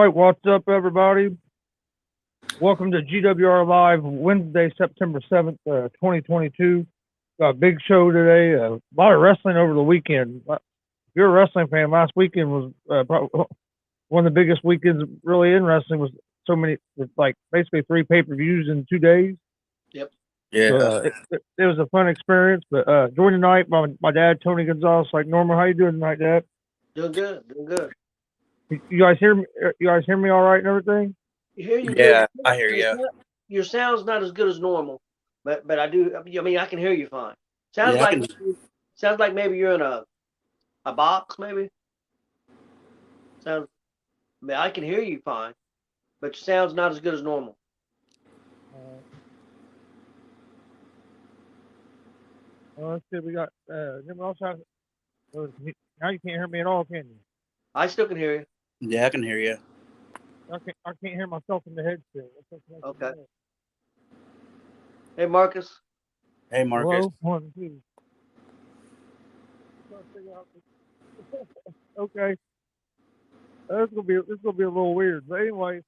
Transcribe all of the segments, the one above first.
right, what's up, everybody? Welcome to GWR Live, Wednesday, September 7th, 2022. Got a big show today. A lot of wrestling over the weekend. If you're a wrestling fan, last weekend was probably one of the biggest weekends really in wrestling. Was so many, like basically three pay-per-views in 2 days. Yep. So Yeah. it was a fun experience. But join tonight, my dad, Tony Gonzalez, like normal. How you doing tonight, Dad? Doing good. Doing good. You guys hear me? You guys hear me all right and everything? You hear you Yeah, good. I hear you. Your sound's not as good as normal, but I do. I mean, I can hear you fine. Sounds Yeah, I like sounds like maybe you're in a box, maybe. Sounds. I mean, I can hear you fine, but your sound's not as good as normal. Let's see. We got. Then we also have. Now you can't hear me at all, can you? I still can hear you. Yeah, I can hear you. I can't hear myself in the headset. Okay. Hey, Marcus. Hey, Marcus. Hello? 1, 2. Okay. This gonna be a little weird. But anyway,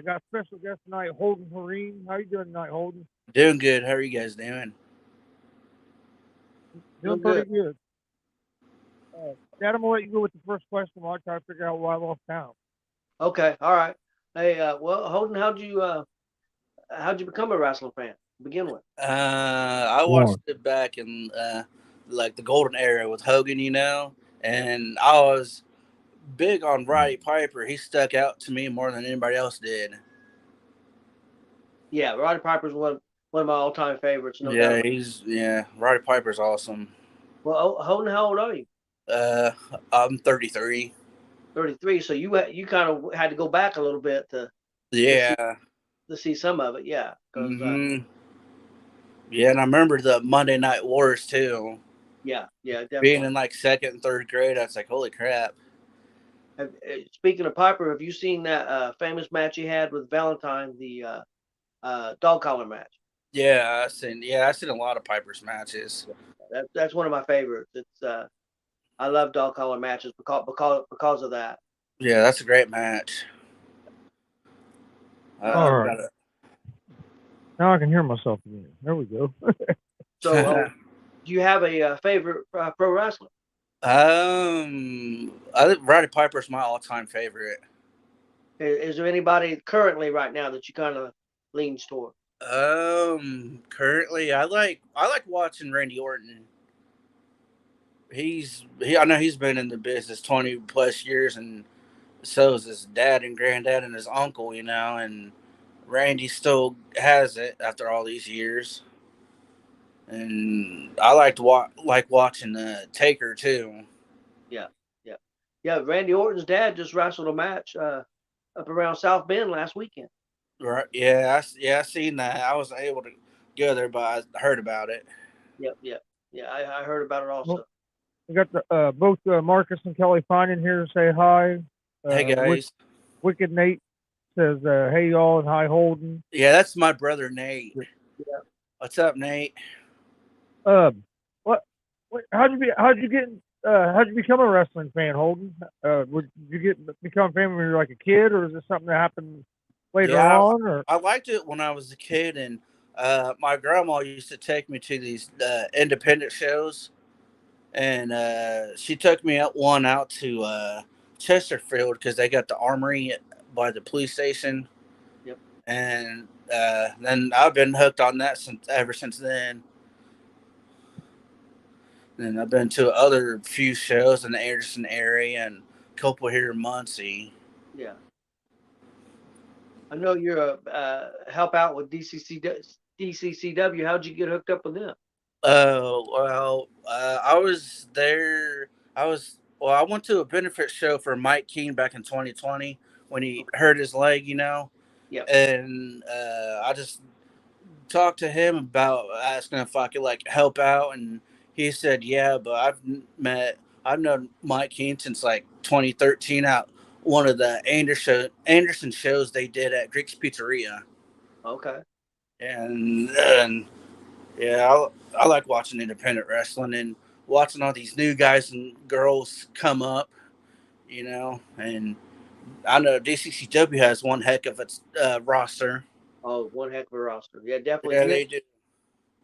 got a special guest tonight, Holden Horine. How you doing tonight, Holden? Doing good. How are you guys doing? Doing pretty good. Dad, I'm gonna let you go with the first question while I try to figure out why I lost count. Okay. All right. Hey, well, Holden, how'd you become a wrestling fan to begin with? I watched it back in like the golden era with Hogan, and I was big on Roddy Piper. He stuck out to me more than anybody else did. Yeah, Roddy Piper's one of my all-time favorites. No doubt. Roddy Piper's awesome. Well, Holden, how old are you? I'm 33. 33. So you kind of had to go back a little bit to see some of it. Yeah. Yeah, and I remember the Monday Night Wars too. Yeah, definitely. Being in like second and third grade, I was like, holy crap. Speaking of Piper, have you seen that famous match he had with Valentine, the dog collar match? Yeah, I've seen a lot of Piper's matches. That's one of my favorites. It's I love dog collar matches because of that. Yeah, that's a great match. All right. Now I can hear myself again. There we go. So, do you have a favorite pro wrestler? I think Roddy Piper's my all-time favorite. Is there anybody currently right now that you kind of leans toward? Currently, I like watching Randy Orton. I know he's been in the business 20 plus years, and so is his dad and granddad and his uncle, and Randy still has it after all these years. And I like watching Taker too. Yeah. Randy Orton's dad just wrestled a match up around South Bend last weekend. Right? Yeah, I seen that. I wasn't able to go there, but I heard about it. Yep. Yeah, I heard about it also. Well, we got the both Marcus and Kelly Fine in here to say hi. Hey guys. Wicked Nate says, "Hey y'all," and hi Holden. Yeah, that's my brother Nate. Yeah. What's up, Nate? What? How'd you become a wrestling fan, Holden? Did you become a fan when you were like a kid, or is this something that happened later on? Or I liked it when I was a kid, and my grandma used to take me to these independent shows, and she took me out to Chesterfield because they got the armory by the police station. Yep. And then I've been hooked on that ever since then. And I've been to other few shows in the Anderson area and a couple here in Muncie. Yeah. I know you're help out with DCCW. How'd you get hooked up with them? I was there. I went to a benefit show for Mike Keene back in 2020 when he hurt his leg, Yeah. And I just talked to him about asking if I could help out, and he said, yeah, but I've known Mike Keene since 2013 out one of the Anderson shows they did at Greek's Pizzeria. Okay. And yeah, I like watching independent wrestling and watching all these new guys and girls come up, and I know DCCW has one heck of its roster. Oh, one heck of a roster. Yeah, definitely. Yeah, And then, they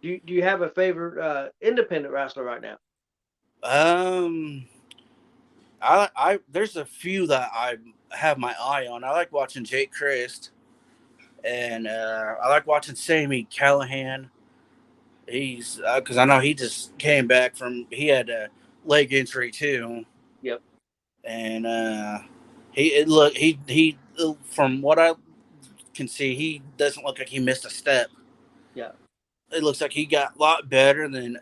do. do you have a favorite independent wrestler right now? Um, I there's a few that I have my eye on. I like watching Jake Christ, and I like watching Sammy Callahan. He's because I know he just came back from he had a leg injury too, Yep. and he from what I can see he doesn't look like he missed a step. Yeah. It looks like he got a lot better than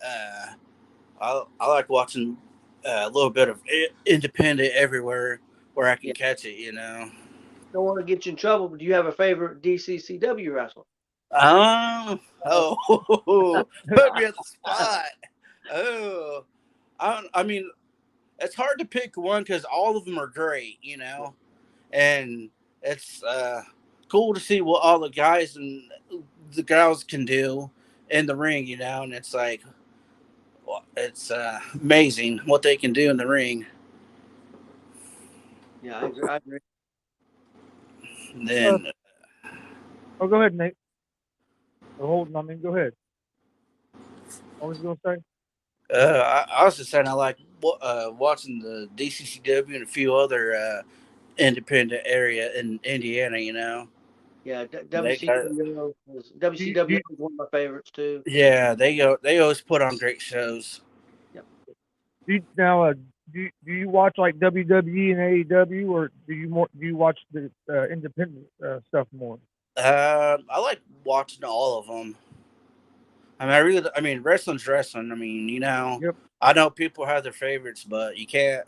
I like watching a little bit of independent everywhere where I can Yeah. catch it, you know. Don't want to get you in trouble, but do you have a favorite DCCW wrestler? Oh, put me on the spot. Oh, I mean, it's hard to pick one because all of them are great, you know, and it's cool to see what all the guys and the girls can do in the ring, you know, and it's like, it's amazing what they can do in the ring. Yeah, I agree. I agree. And Uh, then oh, go ahead, Nate. Or Holden, I mean, go ahead. What was you gonna say? I was just saying I like watching the DCCW and a few other independent area in Indiana. You know, Yeah, they got Do you, WCW is one of my favorites too. yeah they always put on great shows. Yep. now do you watch like WWE and AEW, or do you watch the independent stuff more? I like watching all of them. I mean, wrestling's wrestling. I mean, you know, Yep. I know people have their favorites, but you can't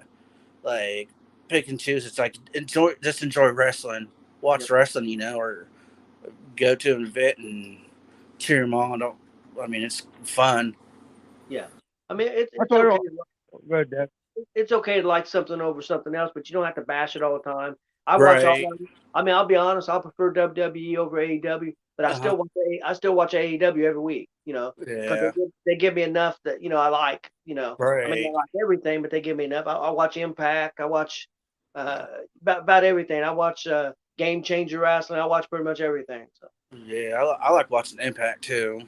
like pick and choose. It's like enjoy wrestling, Yep. watch wrestling, you know, or go to an event and cheer them on. Don't I mean it's fun, Yeah. I mean, I it's thought okay. it go ahead, Dad. It's okay to like something over something else, but you don't have to bash it all the time. I watch all. right? I mean, I'll be honest. I prefer WWE over AEW, but Uh huh. I still watch AEW every week. You know, because Yeah, they give me enough that I like. I mean, I right. like everything, but they give me enough. I watch Impact. I watch uh, about everything. I watch Game Changer Wrestling. I watch pretty much everything. So Yeah, I like watching Impact too.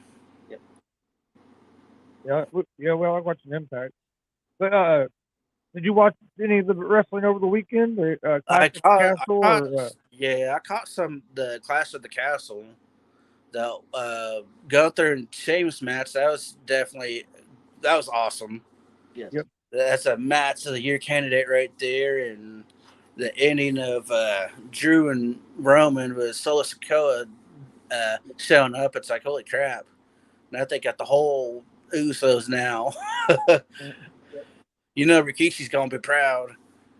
yeah. Yeah, well, I watched an Impact. But did you watch any of the wrestling over the weekend? The Clash at the I Castle, caught, or yeah, I caught some the Clash of the Castle. The Gunther and Sheamus match that was awesome. Yes. yep. That's a match of the year candidate right there, and the ending of Drew and Roman with Solo Sikoa showing up. It's like holy crap! Now they got the whole Usos now. You know Rikishi's gonna be proud. Oh,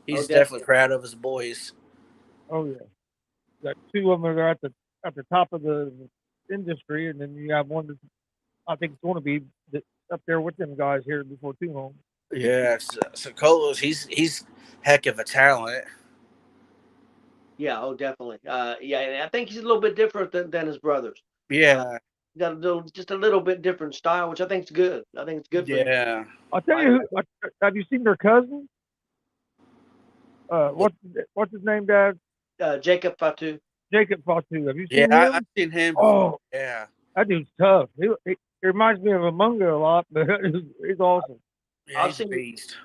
He's definitely definitely. proud of his boys. Oh yeah. Got two of them that are at the top of the industry, and then you have one that I think is going to be up there with them guys here before too long. Yeah, Sokolo's he's heck of a talent. Yeah. Oh, definitely. Yeah, and I think he's a little bit different than his brothers. Uh, Yeah, got just a little bit different style, which I think is good. I think it's good for him. yeah. I'll tell I, you have you seen their cousin? What's his name, Dad? Jacob Fatu. Jacob Fatu. Have you Yeah, seen I've him? seen him before. Oh, Yeah, that dude's tough. He reminds me of Amunga a lot, but he's awesome. yeah, I've he's a seen beast.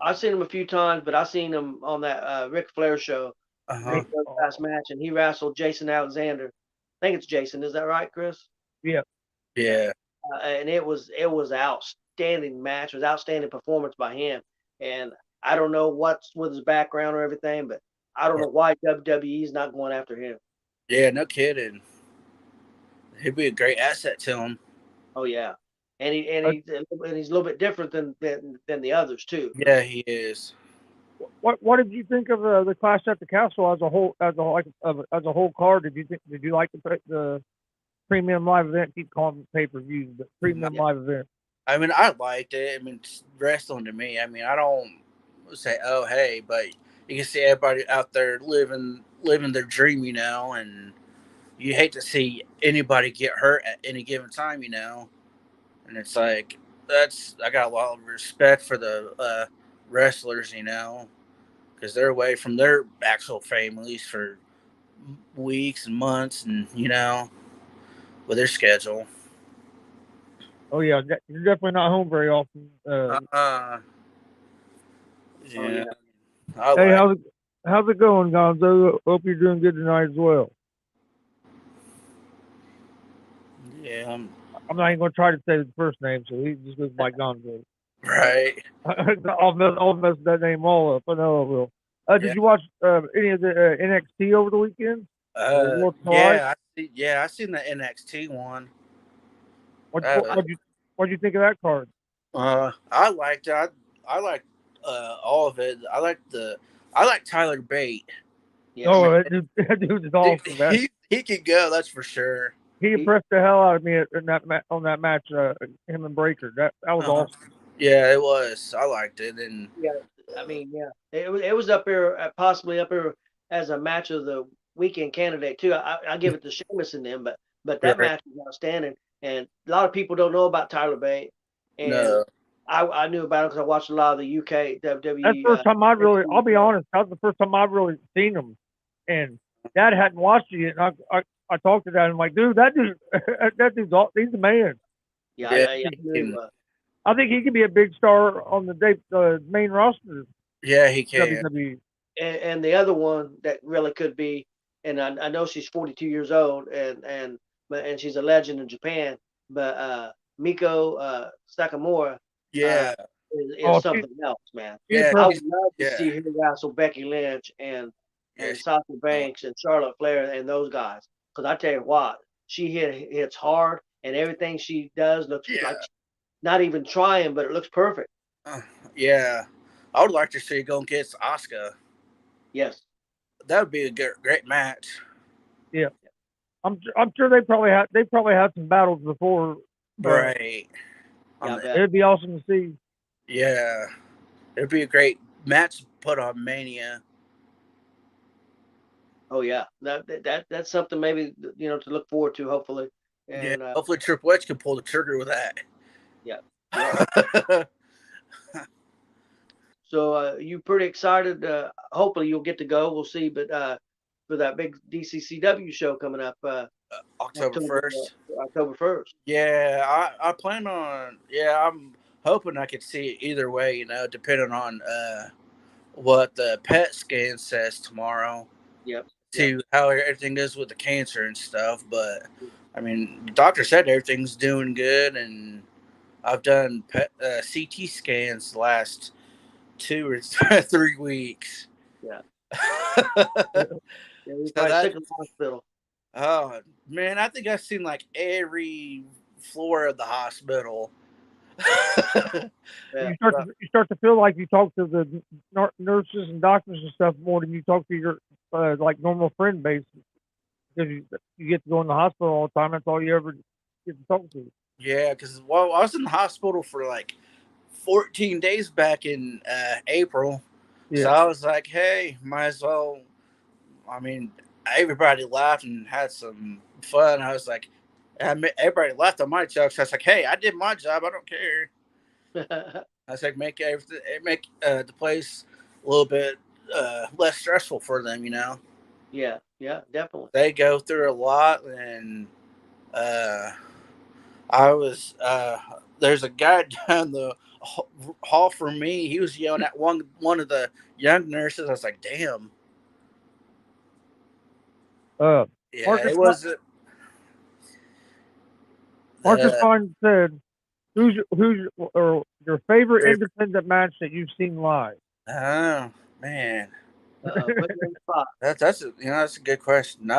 I've seen him a few times, but I've seen him on that Ric Flair show Uh when he huh. does last match, and he wrestled Jason Alexander. I think it's Jason. Is that right, Chris? Yeah. Yeah. Yeah, And it was outstanding match. It was outstanding performance by him. And I don't know what's with his background or everything, but I don't know why WWE is not going after him. yeah. No kidding. He'd be a great asset to him. Oh yeah, and Uh, he's a little bit different than the others too. Yeah, he is. what did you think of the Clash at the Castle as a whole as a whole card? Did you like the premium live event? Keep calling it pay per views, but premium Yeah, live event. I mean, I liked it. I mean, it's wrestling to me. I mean, I don't say, oh, hey, but you can see everybody out there living their dream, you know, and you hate to see anybody get hurt at any given time, you know. And it's like I got a lot of respect for the wrestlers, you know. because they're away from their actual families for weeks and months, and with their schedule. Oh yeah, you're definitely not home very often. Yeah, Oh yeah. I Hey, like. how's it going, Gonzo? Hope you're doing good tonight as well. Yeah, I'm not even gonna try to say his first name, so he just goes by Gonzo. right. I'll mess that name all up. I know I will. Yeah. Did you watch any of the NXT over the weekend? World Live? I seen the NXT one. What Uh, what'd you think of that card? I liked it. I liked all of it. I like Tyler Bate. Yes. Oh, that dude is Dude, awesome. That he could go. That's for sure. he He, impressed the hell out of me in on that match. Him and Breaker. That was Uh-huh. awesome. Yeah, it was. I liked it, and yeah. I mean, yeah. It was up there, possibly up there as a match of the weekend candidate too. I give it to Sheamus and them, but that right. match was outstanding. And a lot of people don't know about Tyler Bate, and No, I knew about him because I watched a lot of the UK That's the WWE. first time I'll be honest, that was the first time I've really seen him. And Dad hadn't watched it yet. And I talked to Dad and I'm like, dude, that dude, he's the man. Yeah, yeah, I he really can. was. I think he could be a big star on the main roster of Yeah, he can. WWE. And the other one that really could be, and I know she's 42 years old, and she's a legend in Japan, but Miko Sakamura uh, Yeah, is Oh, something else, man. she yeah, I impressed would love to yeah, see her wrestle Becky Lynch yeah. and Sasha Banks and Charlotte Flair and those guys. Because I tell you what, she hits hard, and everything she does looks like Yeah, she's not even trying, but it looks perfect. uh, yeah. I would like to see her go against Asuka. Yes. That would be a great match. yeah. I'm sure they probably had some battles before, but Right. Yeah, On I the bet. it'd be awesome to see. Yeah, it'd be a great match put on Mania. Oh yeah, that's something maybe to look forward to. Hopefully, Yeah, and hopefully Triple H can pull the trigger with that. yeah, yeah. So you pretty excited? Hopefully you'll get to go. We'll see, but for that big DCCW show coming up October 1st. October 1st. Yeah, I plan on. Yeah, I'm hoping I could see it either way. Depending on what the PET scan says tomorrow. Yep, yep. To how everything is with the cancer and stuff. But I mean, the doctor said everything's doing good, and I've done CT scans the last 2 or 3 weeks. Yeah, So yeah. You're probably that, sick in the hospital. oh man, I think I've seen like every floor of the hospital. Yeah, You start to feel like you talk to the nurses and doctors and stuff more than you talk to your like normal friend base because you get to go in the hospital all the time. That's all you ever get to talk to. Yeah, because I was in the hospital for like 14 days back in April. So Yeah, I was like, hey, might as well. I mean, everybody laughed and had some fun. I was like, everybody laughed on my joke. So I was like, hey, I did my job. I don't care. I was like, make everything, make the place a little bit less stressful for them. yeah, yeah. Definitely. They go through a lot, and uh, I was there's a guy down the hall from me. He was yelling at one of the young nurses. I was like, damn. uh, Yeah, Marcus it was Marcus uh, Fine said, "Who's or your favorite independent match that you've seen live?" oh man, Put you on the spot. that's a good question.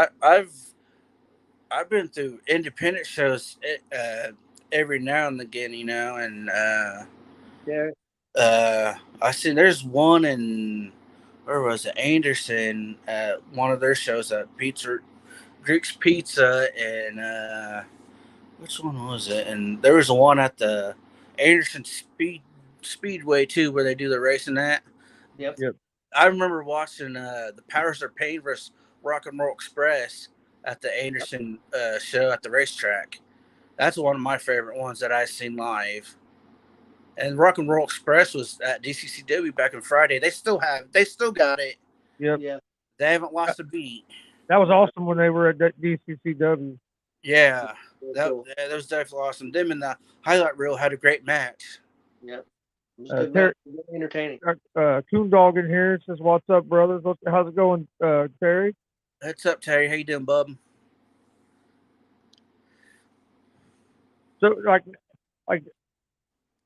I've been through independent shows every now and again, and There. I see there's one in where was it, Anderson, at one of their shows at Pizza Greek's Pizza, and which one was it? And there was one at the Anderson Speedway too, where they do the racing at. Yep. Yep. I remember watching the Powers of Pain versus Rock and Roll Express at the Yep. Anderson show at the racetrack. That's one of my favorite ones that I've seen live. And Rock and Roll Express was at DCCW back on Friday. They still got it. Yep. Yeah. They haven't lost a beat. That was awesome when they were at DCCW. Yeah, Cool. that was definitely awesome. Them and the highlight reel had a great match. Yep. It was a good Terry, match. Very entertaining. Coon Dog in here says, "What's up, brothers? How's it going, Terry?" What's up, Terry? How you doing, bub? So, like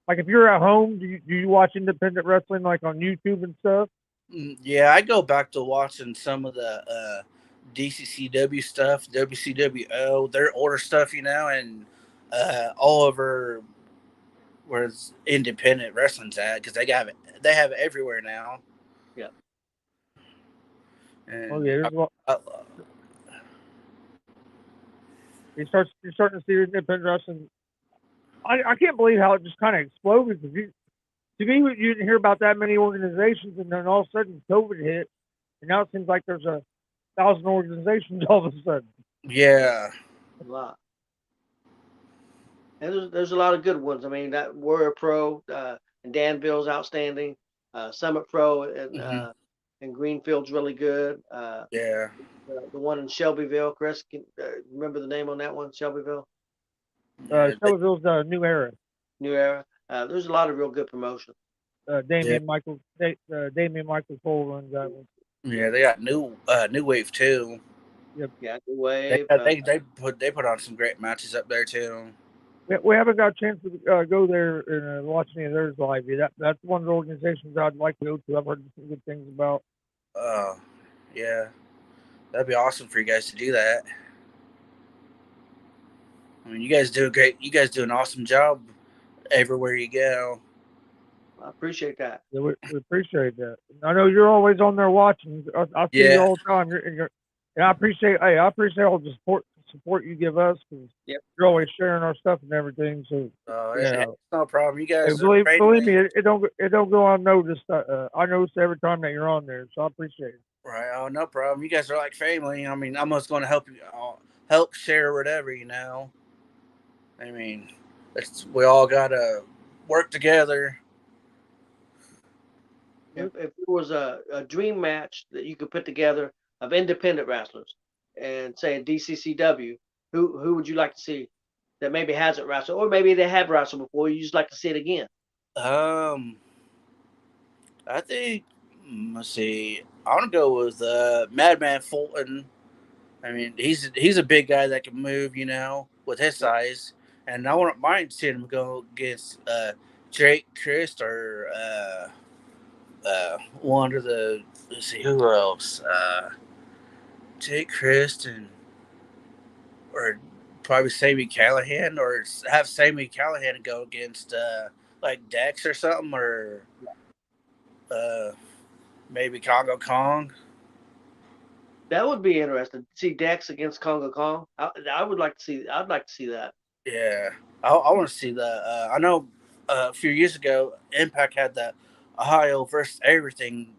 if you're at home, do you watch independent wrestling like on YouTube and stuff? Yeah, I go back to watching some of the DCCW stuff, WCWO, their order stuff, and all over where independent wrestling's at, because they have it everywhere now. Yeah. And Yeah, you're starting to see independent wrestling. I can't believe how it just kind of exploded. To me, you didn't hear about that many organizations, and then all of a sudden COVID hit, and now it seems like there's 1,000 organizations all of a sudden. Yeah, a lot. And there's a lot of good ones. I mean, that Warrior Pro and Danville's outstanding. Summit Pro and Greenfield's really good. Yeah. The one in Shelbyville, Chris, can remember the name on that one? Shelbyville. Shelbyville's New Era. New Era. There's a lot of real good promotion. Damian Michael Cole runs that one. Yeah, they got new wave too. Yep. Yeah, New Wave. They put on some great matches up there too. We haven't got a chance to go there and watch any of theirs live yet. That's one of the organizations I'd like to go to. I've heard some good things about. Yeah, that'd be awesome for you guys to do that. I mean, you guys do great. You guys do an awesome job everywhere you go. I appreciate that. Yeah, we appreciate that. I know you're always on there watching. I see you all the time. And I appreciate all the support you give us, because you're always sharing our stuff and everything. So it's no problem. You guys, believe me, it don't go unnoticed. I notice every time that you're on there, so I appreciate it. Right? Oh, no problem. You guys are like family. I mean, I'm just going to help you, help share whatever. I mean, we all gotta work together. If there was a dream match that you could put together of independent wrestlers and say a DCCW, who would you like to see that maybe hasn't wrestled, or maybe they have wrestled before, you just like to see it again? I think, let's see, I want to go with Madman Fulton. I mean, he's a big guy that can move, with his size, and I wouldn't mind seeing him go against Jake Christ or one of the, let's see, who else? Jake Christ or probably Sammy Callahan, or have Sammy Callahan go against like Dex or something, or maybe Congo Kong. That would be interesting. See Dex against Congo Kong. I would like to see. I'd like to see that. Yeah, I want to see that. I know a few years ago, Impact had that Ohio versus everything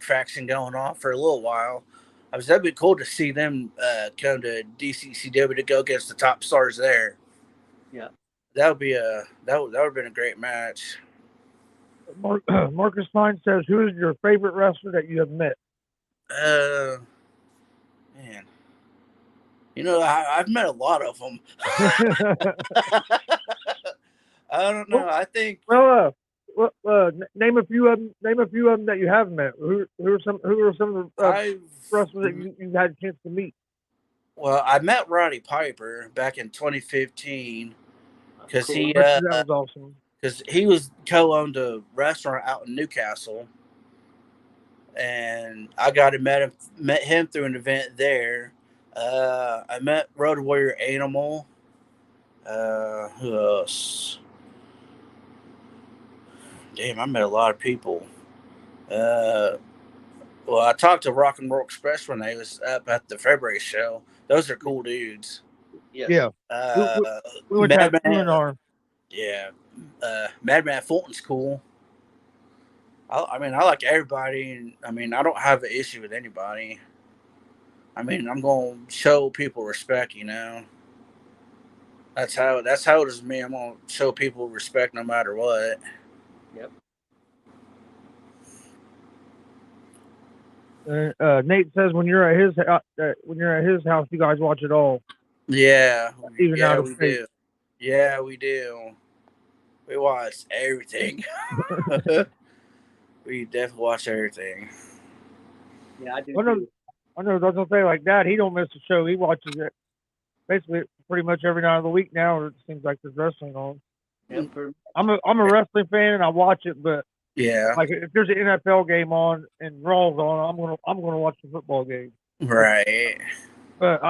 faction going on for a little while. That'd be cool to see them come to DCCW to go against the top stars there. Yeah, that would have been a great match. Marcus Stein says, "Who is your favorite wrestler that you have met?" Man, I've met a lot of them. I don't know. I think. Well, name a few of them. Name a few of them that you have met. Who are some of the wrestlers that you had a chance to meet? Well, I met Roddy Piper back in 2015 because cool. That was awesome. Because he was co-owned a restaurant out in Newcastle, and I got to met him through an event there. I met Road Warrior Animal. Who else? Damn, I met a lot of people. Well, I talked to Rock and Roll Express when they was up at the February show. Those are cool dudes. Yes. Yeah. We went to that seminar. Yeah. Madman Fulton's cool. I mean, I like everybody, and I mean, I don't have an issue with anybody. I mean, I'm gonna show people respect. That's how it is with me. I'm gonna show people respect no matter what. Yep. Nate says when you're at his house, you guys watch it all, Yeah, even out of we state. do. Yeah, we do. We watch everything. We definitely watch everything. Yeah, I do I know. too. I know. That's what I say. Like Dad, he don't miss a show. He watches it basically pretty much every night of the week now. It seems like there's wrestling on. Yep. I'm a wrestling fan and I watch it, but Yeah, like if there's an NFL game on and Raw's on, I'm gonna watch the football game. right. But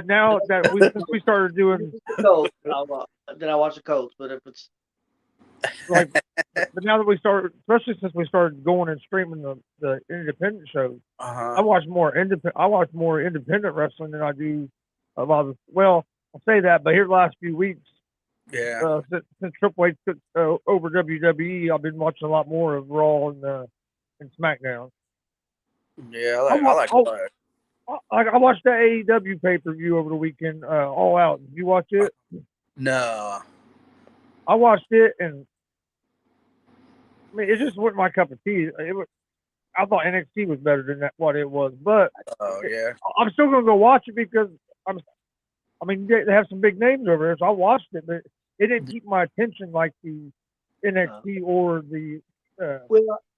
now that since we started doing Colts, then I watch the Colts. But if it's like, but now that we started, especially since we started going and streaming the independent shows, I watch more independent wrestling than I do a lot of. Well, I say that, but here the last few weeks, Yeah, since Triple H took over WWE, I've been watching a lot more of Raw and SmackDown. yeah. I like that. I watched the AEW pay per view over the weekend, All Out. Did you watch it? No. I watched it, and I mean, it just wasn't my cup of tea. I thought NXT was better than what it was, but Yeah. I'm still gonna go watch it because I mean, they have some big names over there, so I watched it, but it didn't keep my attention like the NXT or the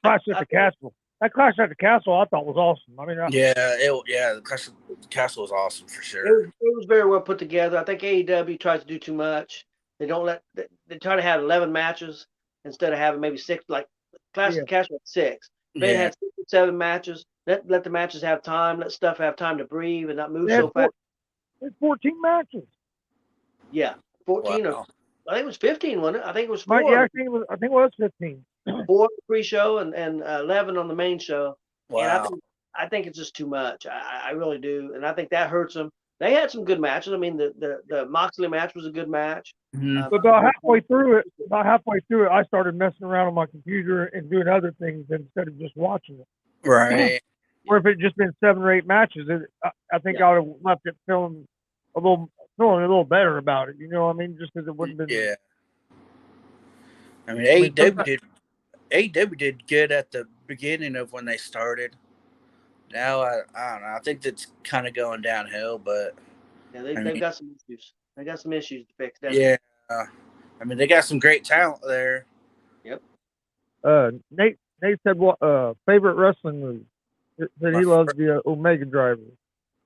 Clash at the Castle. That Clash at the Castle, I thought was awesome. I mean, The Clash of the Castle was awesome for sure. it was very well put together. I think AEW tries to do too much. They don't they try to have 11 matches instead of having maybe 6. Like Clash of the Castle had 6. They had 6 or 7 matches. Let the matches have time. Let stuff have time to breathe and not move so fast. It's 14 matches. Yeah, 14 Wow. I think it was 15, wasn't it? I think it was 4. Yeah, I think it was 15. 4 pre-show and 11 on the main show. Wow. And I think it's just too much. I really do, and I think that hurts them. They had some good matches. I mean, the Moxley match was a good match. Mm-hmm. But about halfway through it, I started messing around on my computer and doing other things instead of just watching it. Right. Or if it just been 7 or 8 matches, I think I would have left it feeling a little better about it. You know what I mean? Just because it wouldn't been. Yeah. I mean, AEW did good at the beginning of when they started. Now I don't know. I think that's kind of going downhill, but yeah, they've got some issues. They got some issues to fix. Definitely. Yeah. I mean, they got some great talent there. Yep. Nate said what favorite wrestling move? That he loves the Omega Driver.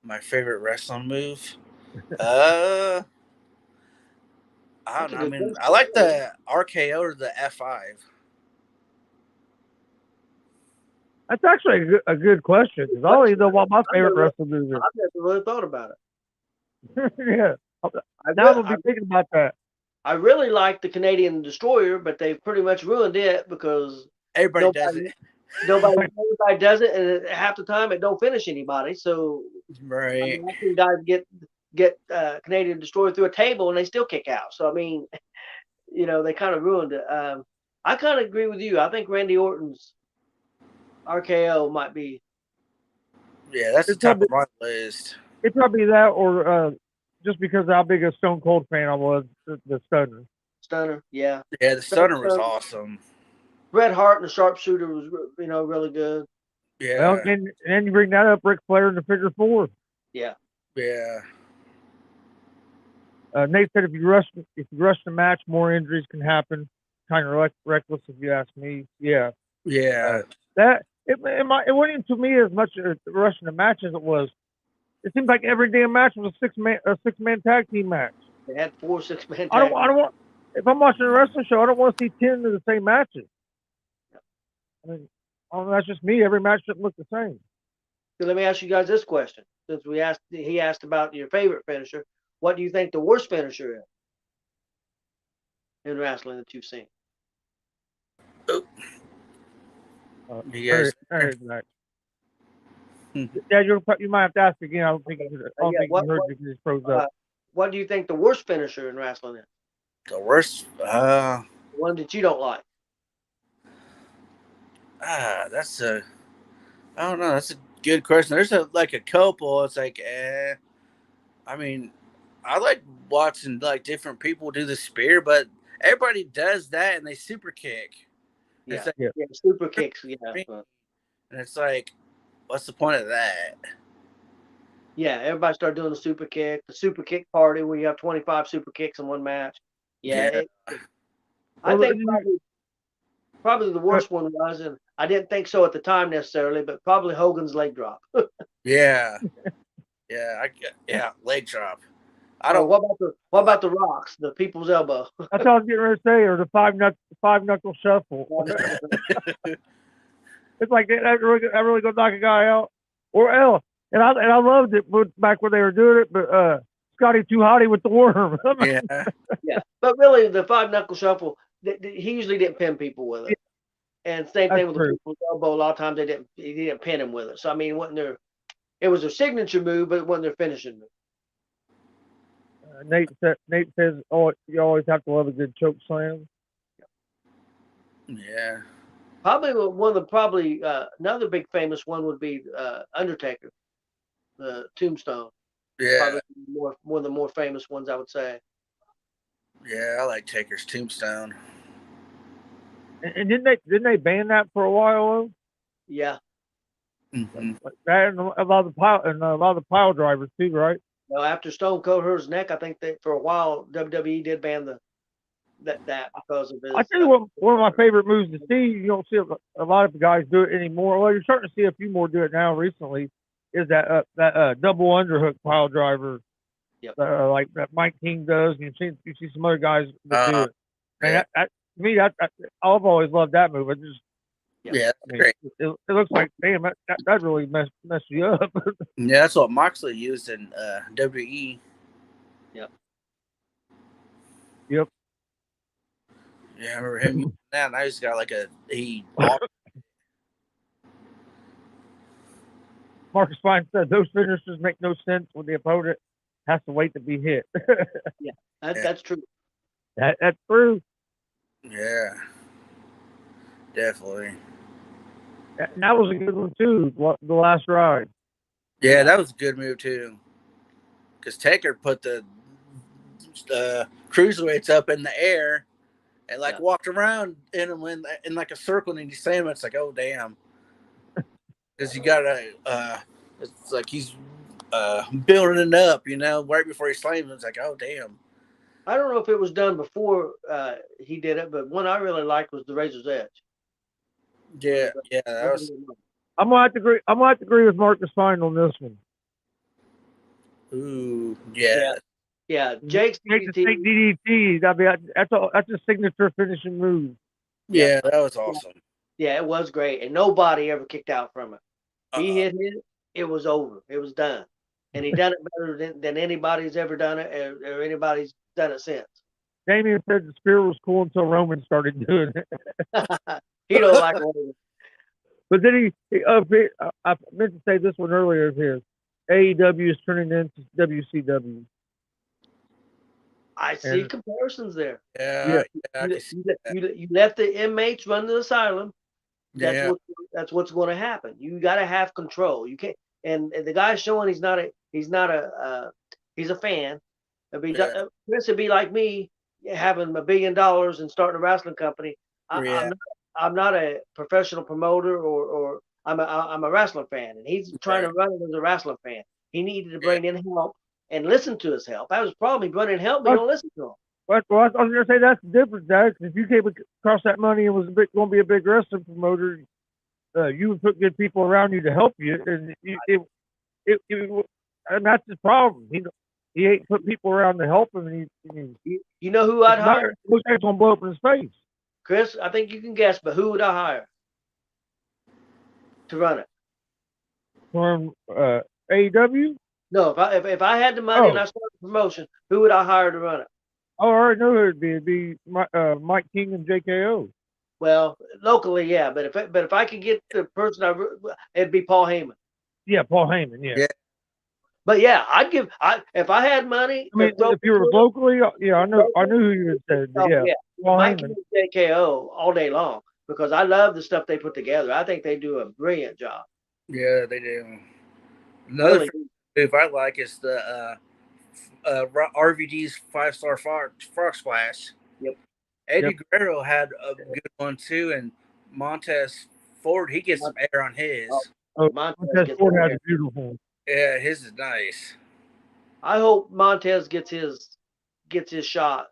My favorite wrestling move. I don't know. I mean, I like the RKO or the F5. That's actually a good question because I don't even know what my favorite wrestling move is. I've never really thought about it. Yeah. Now I'm thinking about that. I really like the Canadian Destroyer, but they've pretty much ruined it because everybody does it. Everybody does it, and half the time it don't finish anybody. So right, I mean, I've seen guys get Canadian Destroyer through a table and they still kick out. So I mean, you know, they kind of ruined it. I kind of agree with you. I think Randy Orton's RKO might be. Yeah, that's the top of my list. It'd probably be that, or just because of how big a Stone Cold fan I was, the Stunner. Stunner, yeah. Yeah, the Stunner was awesome. Bret Hart and the Sharpshooter was, really good. Yeah. Well, and then you bring that up, Ric Flair in the Figure 4. Yeah. Yeah. Nate said if you rush the match, more injuries can happen. Kind of reckless, if you ask me. Yeah. Yeah. It wasn't to me as much rushing the match as it was. It seems like every damn match was a six man tag team match. They had 4 6-man tag. I don't want. If I'm watching a wrestling show, I don't want to see 10 of the same matches. I mean, that's just me. Every match doesn't look the same. So let me ask you guys this question. Since he asked about your favorite finisher, what do you think the worst finisher is in wrestling that you've seen? You guys. Yeah, you might have to ask again. I don't think you heard you because it's froze up. What do you think the worst finisher in wrestling is? The worst? One that you don't like. I don't know. That's a good question. There's a couple. It's like, I mean, I like watching like different people do the spear, but everybody does that and they super kick. Yeah, It's like, yeah, super kicks. Yeah, and it's like, what's the point of that? yeah. Everybody started doing the super kick party where you have 25 super kicks in one match. Yeah, I Well, think probably the worst one was, and I didn't think so at the time necessarily, but probably Hogan's leg drop. Yeah, yeah, leg drop. I Or don't. what about the rocks, the people's elbow? that's what I was getting ready to say, or the five knuckle shuffle. It's like that really gonna knock a guy out. Or else, and I loved it back when they were doing it, but Scotty Too Hotty with the worm. Yeah, Yeah, but really the five knuckle shuffle, he usually didn't pin people with it. And same That's thing with true. the people's elbow. A lot of times he didn't pin him with it. So I mean, it was their signature move, but it wasn't their finishing move. Nate says, "Oh, you always have to love a good choke slam." yeah, Probably one of the another big famous one would be Undertaker, the Tombstone. yeah, Probably one of the more famous ones, I would say. yeah. I like Taker's Tombstone. And didn't they ban that for a while? Though? Yeah. Mm-hmm. Like that and a lot of the pile drivers too, right? Well, after Stone Cold hurt his neck, I think that for a while WWE did ban that because of his. I tell you what, one of my favorite moves to see. You don't see a lot of guys do it anymore. Well, you're starting to see a few more do it now recently. Is that double underhook pile driver? Yep. Like that Mike King does. And you see some other guys that do it. Yeah. And to me, I've always loved that move. It just Yeah, I mean, great. it looks like, damn, that really messed you up. Yeah, that's what Moxley used in WWE. Yep. Yep. Yeah, I remember him using that. Now he's got like Marcus Fine said those finishers make no sense when the opponent has to wait to be hit. Yeah, that's true. That's true. Yeah, definitely. And that was a good one too. The last ride. Yeah, that was a good move too. Because Taker put the cruiserweights up in the air and walked around in them in like a circle, and you see him. It's like, oh damn, because you gotta. It's like he's building it up, right before he slams him. It's like, oh damn. I don't know if it was done before he did it, but one I really liked was the Razor's Edge. Yeah, that was. I'm gonna have to agree. I'm gonna have to agree with Marcus Fine on this one. Ooh, yeah. Yeah, Jake's DDT. I mean, that's a signature finishing move. Yeah, that was awesome. Yeah, it was great, and nobody ever kicked out from it. He hit it, it was over, it was done, and he done it better than anybody's ever done it, or anybody's done it since. Damien said the spear was cool until Roman started doing it. He don't like Roman. But then I meant to say this one earlier here. AEW is turning into WCW. I see comparisons there. Yeah. You let the inmates run the asylum. That's what's going to happen. You got to have control. You can't. And the guy's showing he's a fan. Chris would be like me having $1 billion and starting a wrestling company. I'm not a professional promoter or I'm a wrestling fan, and he's trying to run it as a wrestling fan. He needed to bring in help and listen to his help. That was the problem. He brought in help, but he don't listen to him. Well, I was going to say that's the difference, Dad. If you came across that money and was going to be a big wrestling promoter, you would put good people around you to help you, and and that's his problem. He ain't put people around to help him. And you know who I'd hire? Looks like it's going to blow up in his face. Chris, I think you can guess, but who would I hire to run it? From AEW? No, if I had the money and I started a promotion, who would I hire to run it? Oh, I already know who it'd be. It'd be Mike King and JKO. Well, locally, yeah, but if I could get the person, it'd be Paul Heyman. Yeah, Paul Heyman. Yeah. But yeah, if I had money. I mean, if you were locally, yeah, I knew who you would say. Yeah. Mike King and JKO all day long, because I love the stuff they put together. I think they do a brilliant job. Yeah, they do. Another move I like is the RVD's 5-star frog splash. Yep. Eddie Guerrero had a good one too, and Montez Ford, he gets some air on his. Oh, Montez Montez gets Ford in has there. a beautiful. Yeah, his is nice. I hope Montez gets his shot.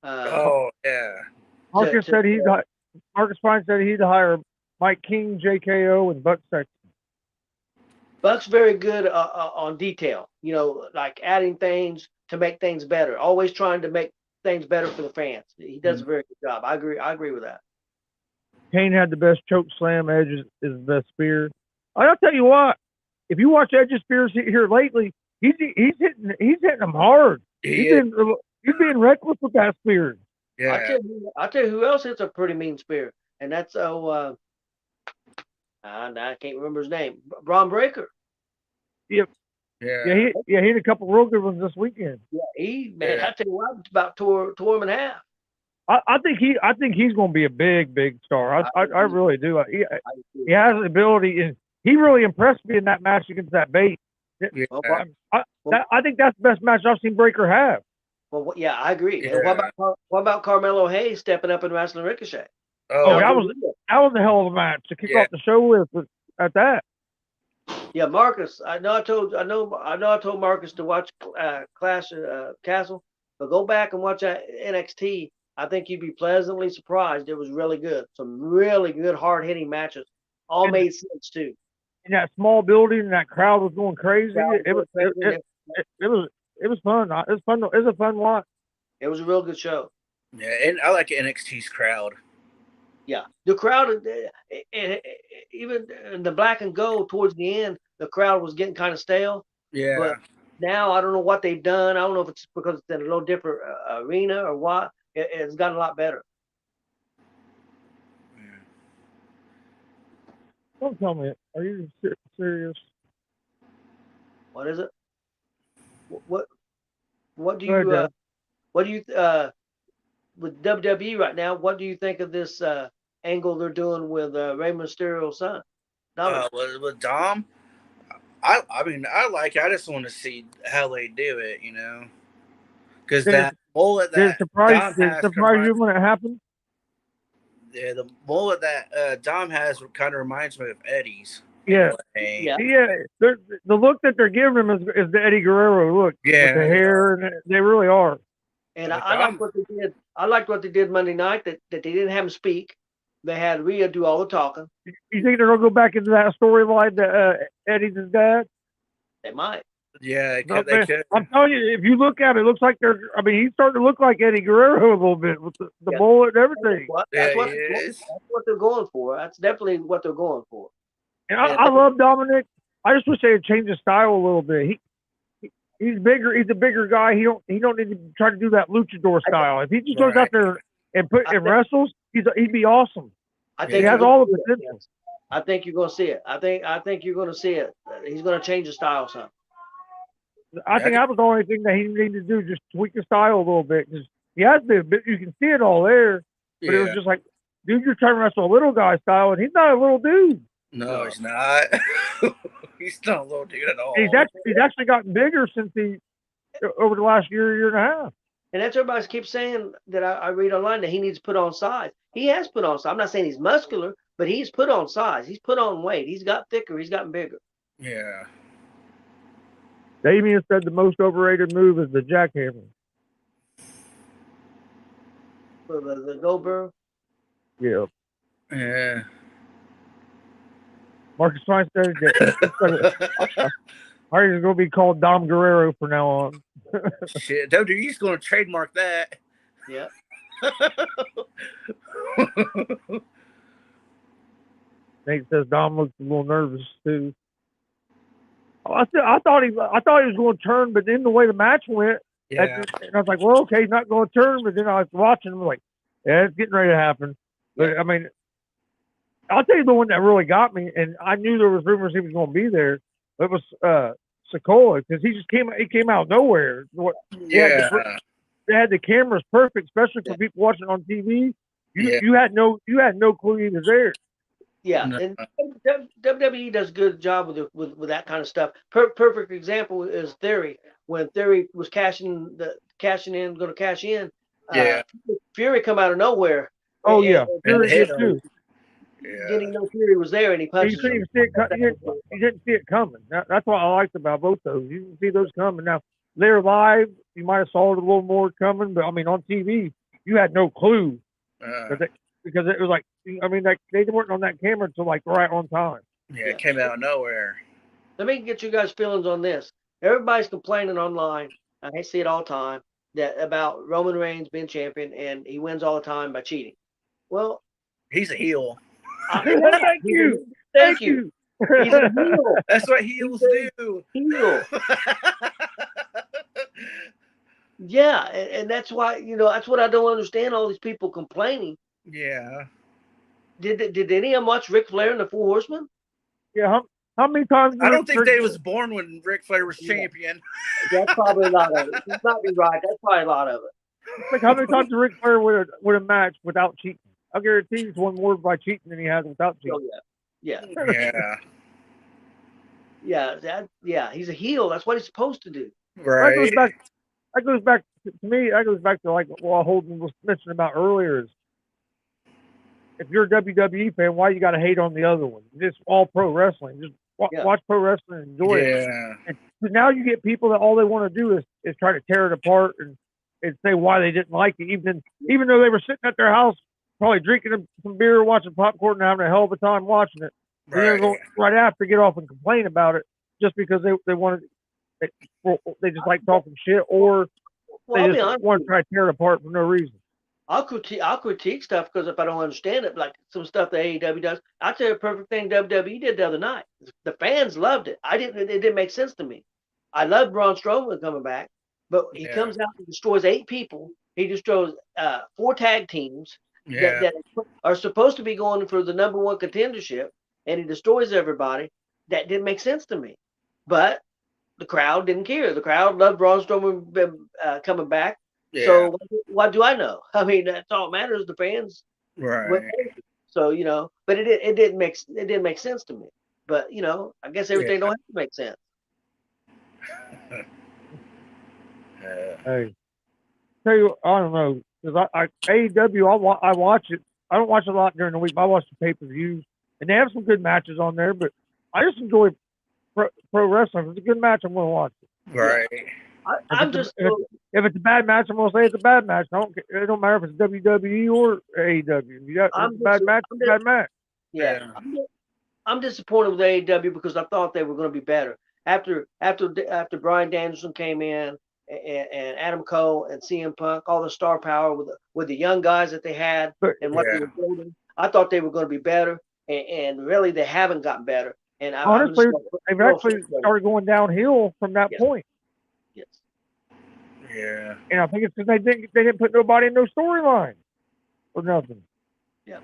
Oh yeah. Marcus said Marcus Fine said he'd hire Mike King, JKO, and Buck Sexton. Buck's very good on detail. You know, like adding things to make things better. Always trying to make things better for the fans. He does a very good job. I agree with that. Kane had the best choke slam. Edge is the best spear. I'll tell you what. If you watch Edge's spears here lately, he's hitting them hard. He's being reckless with that spear. Yeah. I tell you who else hits a pretty mean spear, and that's I can't remember his name. Braun Breaker. Yep. Yeah. He hit a couple real good ones this weekend. Yeah, I tell you what, about tore him in half. I think he's going to be a big star. I really do. He has the ability, and he really impressed me in that match against that bait. Yeah. I think that's the best match I've seen Breaker have. Well, yeah, I agree. Yeah. And what about Carmelo Hayes stepping up and wrestling Ricochet? Oh, that was a hell of a match to kick off the show with at that. Yeah, Marcus. I know I told Marcus to watch Clash Castle, but go back and watch that NXT. I think you'd be pleasantly surprised. It was really good. Some really good, hard hitting matches. All made sense too. In that small building, and that crowd was going crazy. It was fun. It was a fun watch. It was a real good show. Yeah, and I like NXT's crowd. Yeah, the crowd, even in the black and gold towards the end, the crowd was getting kind of stale. Yeah. But now I don't know what they've done. I don't know if it's because it's in a little different arena or what. It's gotten a lot better. Don't tell me. Are you serious? What is it? What do you with WWE right now? What do you think of this angle they're doing with Rey Mysterio's son? With Dom, I mean, I like it. I just want to see how they do it, you know, because that mullet that surprise you when it happened. Yeah, the mullet that Dom has kind of reminds me of Eddie's. Yeah. The look that they're giving him is the Eddie Guerrero look. Yeah, with the hair, and they really are. And I like what they did. I liked what they did Monday night. That they didn't have him speak. They had Rhea do all the talking. You think they're gonna go back into that storyline that Eddie's his dad? They might. Yeah, they could. I'm telling you, if you look at it, it looks like they're. I mean, he's starting to look like Eddie Guerrero a little bit with the mullet and everything. That's what they're going for. That's definitely what they're going for. And I love Dominic. I just wish they had changed his style a little bit. He's bigger. He's a bigger guy. He don't need to try to do that luchador style. If he just goes out there and wrestles, he'd be awesome. I think he has all the potential. I think you're going to see it. I think you're going to see it. He's going to change the style some. I think that was the only thing that he needed to do, just tweak the style a little bit. Because he has been, you can see it all there. But it was just like, dude, you're trying to wrestle a little guy style, and he's not a little dude. No, he's not. He's not a little dude at all. He's actually gotten bigger since over the last year and a half. And that's everybody keeps saying that I read online that he needs to put on size. He has put on size. I'm not saying he's muscular, but he's put on size. He's put on weight. He's got thicker. He's gotten bigger. Yeah. Damien said the most overrated move is the jackhammer. For the Goldberg? Yeah. Yeah. Marcus Fine said Hardy's going to be called Dom Guerrero from now on. Shit, dude, he's going to trademark that. Yeah. Nate says Dom looks a little nervous too. I thought he was going to turn, but then the way the match went, and I was like, well, okay, he's not going to turn. But then I was watching him like, yeah, it's getting ready to happen. But I mean, I'll tell you the one that really got me, and I knew there was rumors he was going to be there. It was Sikoa, because he came out of nowhere. They had the cameras perfect, especially for people watching on TV. You had no clue he was there. Yeah, and WWE does a good job with that kind of stuff. Perfect example is Theory. When Theory was going to cash in, Yeah. Fury come out of nowhere. Oh and, yeah, and Fury hit did him. too. didn't even know Fury was there, and he You punches couldn't him. even see it. You didn't see it coming. That's what I liked about both those. You didn't see those coming. Now they're live. You might have saw it a little more coming, but I mean on TV, you had no clue because it was like I mean like they weren't on that camera until like right on time. Yeah, it came out of nowhere. Let me get you guys' feelings on this. Everybody's complaining online. I see it all the time that about Roman Reigns being champion and he wins all the time by cheating. Well, He's a heel. Thank you. Thank you. He's a heel. That's what heels do. Heel. Yeah, and that's why that's what I don't understand. All these people complaining. Yeah. Did any of them watch Ric Flair and the Four Horsemen? Yeah. How many times? I don't think they was born when Ric Flair was champion. That's probably a lot of it. You might be right. That's probably a lot of it. Like how many times did Ric Flair win a match without cheating? I guarantee he's won more by cheating than he has without cheating. Oh yeah. Yeah. He's a heel. That's what he's supposed to do. Right. That goes back to me. That goes back to like what Holden was mentioning about earlier. Is if you're a WWE fan, why you got to hate on the other one? Just all pro wrestling. Just watch pro wrestling and enjoy it. And now you get people that all they want to do is try to tear it apart and say why they didn't like it, even though they were sitting at their house probably drinking some beer, watching popcorn, and having a hell of a time watching it. Right. They're going right after get off and complain about it just because they wanted. They just like talking shit, or they just want to try to tear it apart for no reason. I'll critique stuff because if I don't understand it, like some stuff that AEW does, I'll tell you a perfect thing WWE did the other night. The fans loved it. It didn't make sense to me. I love Braun Strowman coming back, but he comes out and destroys 8 people. He destroys 4 tag teams that are supposed to be going for the #1 contendership, and he destroys everybody. That didn't make sense to me. But the crowd didn't care. The crowd loved Braun Strowman coming back. Yeah. So what do I know? I mean, that's all that matters. The fans, right? So but it didn't make sense to me. But I guess everything don't have to make sense. Hey, tell you, I don't know because AEW, I watch it. I don't watch a lot during the week, but I watch the pay-per-views, and they have some good matches on there. But I just enjoy pro wrestling. If it's a good match, I'm going to watch it. Right. If it's a bad match, I'm going to say it's a bad match. It don't matter if it's WWE or AEW. It's a bad match, it's a bad match. Yeah. I'm disappointed with AEW because I thought they were going to be better. After Bryan Danielson came in and Adam Cole and CM Punk, all the star power with the young guys that they had and what they were building, I thought they were going to be better. And really, they haven't gotten better. And honestly, they've actually started going downhill from that point. Yes. Yeah. And I think it's because they didn't put nobody in no storyline or nothing. Yeah.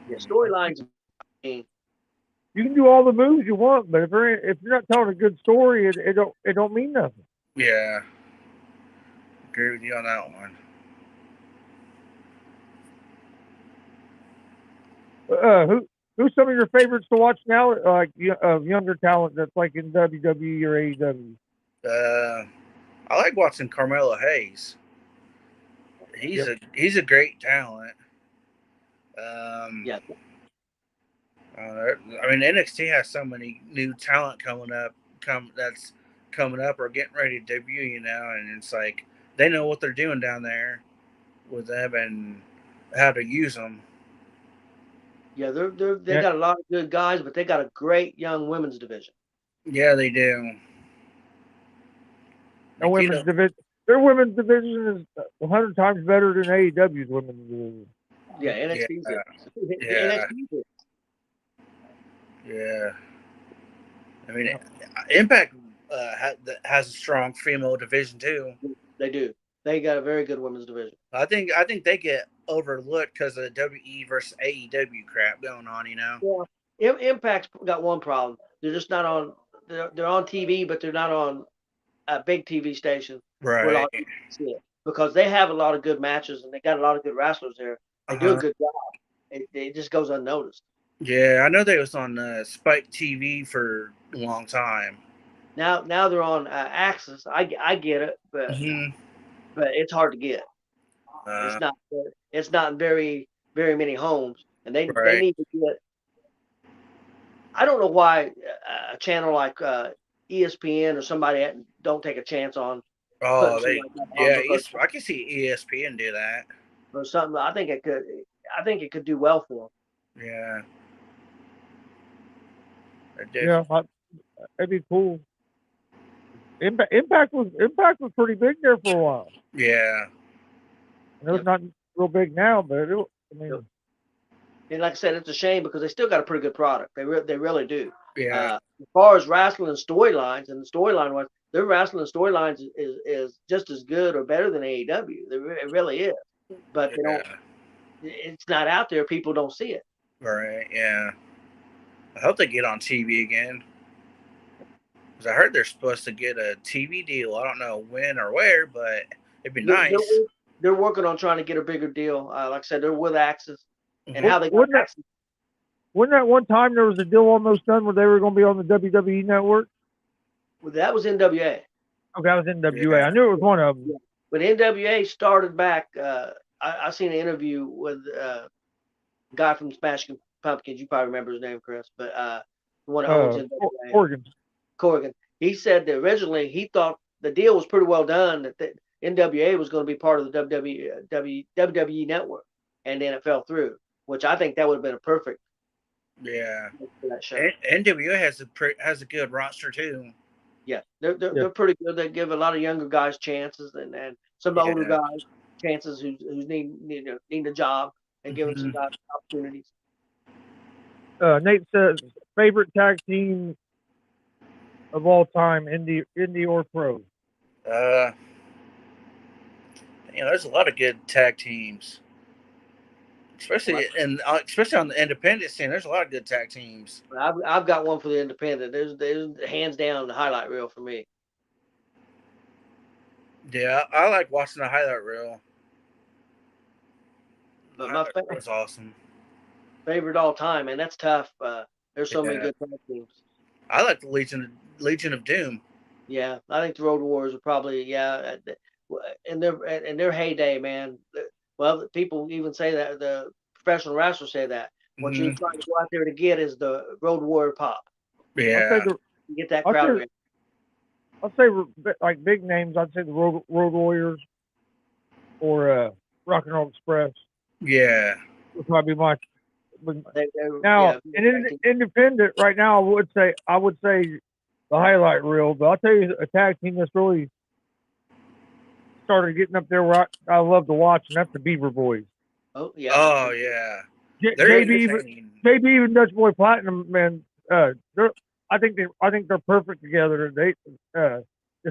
Yeah, storylines. You can do all the moves you want, but if you're not telling a good story, it don't mean nothing. Yeah. Agree with you on that one. Who's some of your favorites to watch now? Like younger talent that's like in WWE or AEW. I like watching Carmelo Hayes. He's a great talent. I mean, NXT has so many new talent coming up or getting ready to debut. And it's like they know what they're doing down there with them and how to use them. Yeah, they got a lot of good guys, but they got a great young women's division. Yeah, they do. Their women's division is 100 times better than AEW's women's division. Yeah, NXT's NXT. Yeah. I mean, Impact has a strong female division too. They do. They got a very good women's division. I think they get overlooked because of the WE versus AEW crap going on. Yeah. Impact's got one problem. They're just not on. They're on TV, but they're not on a big TV station. Right. Because they have a lot of good matches and they got a lot of good wrestlers there. They do a good job. It just goes unnoticed. Yeah, I know they was on Spike TV for a long time. Now they're on Axis. I get it, but it's hard to get. It's not. It's not in very many homes, and they Right. need to get. I don't know why a channel like ESPN or somebody don't take a chance on Oh, putting something like that on, yeah, because I can see ESPN do that. or something. I think it could do well for them. Yeah. Yeah, that'd be cool. Impact was pretty big there for a while. Yeah. I know it's not real big now, but And like I said, it's a shame because they still got a pretty good product. They really do. Yeah. As far as wrestling and storylines, and the storyline was, their wrestling and storylines is just as good or better than AEW. It really is. But they don't. It's not out there. People don't see it. Right. Yeah. I hope they get on TV again. Because I heard they're supposed to get a TV deal. I don't know when or where, but it'd be nice. They're working on trying to get a bigger deal. Like I said, they're with Axis, and how they got Wasn't Axis. that one time there was a deal almost done where they were going to be on the WWE network? Well, that was NWA. Okay, that was NWA. Yeah. I knew it was one of them. Yeah. But NWA started back. I seen an interview with a guy from Smashing Pumpkins. You probably remember his name, Chris, but the one that owns NWA. Corrigan. He said that originally he thought the deal was pretty well done, that the NWA was going to be part of the WWE network, and then it fell through, which I think that would have been a perfect. Yeah. For that show. NWA has a good roster too. Yeah, they're pretty good. They give a lot of younger guys chances, and some older guys chances who need a job, and giving some guys opportunities. Nate says favorite tag team of all time, indie or pro. There's a lot of good tag teams, especially on the independent scene. There's a lot of good tag teams. I've got one for the independent. There's hands down the highlight reel for me. Yeah, I like watching the highlight reel. But my favorite was awesome. Favorite all time, and that's tough. There's so many good tag teams. I like the Legion of Doom. Yeah, I think the Road Warriors are probably in their heyday, man. Well, people even say that, the professional wrestlers say that what you're trying to go out there to get is the Road Warrior pop. Yeah, you get that crowd. I'll say like big names. I'd say the Road Warriors or Rock and Roll Express. Yeah, would probably be my. Now, independent right now, I would say the highlight reel. But I'll tell you a tag team that's really started getting up there where I love to watch, and that's the Beaver Boys. Oh yeah. Oh yeah. JB even Dutch Boy Platinum, man. I think they're perfect together. They to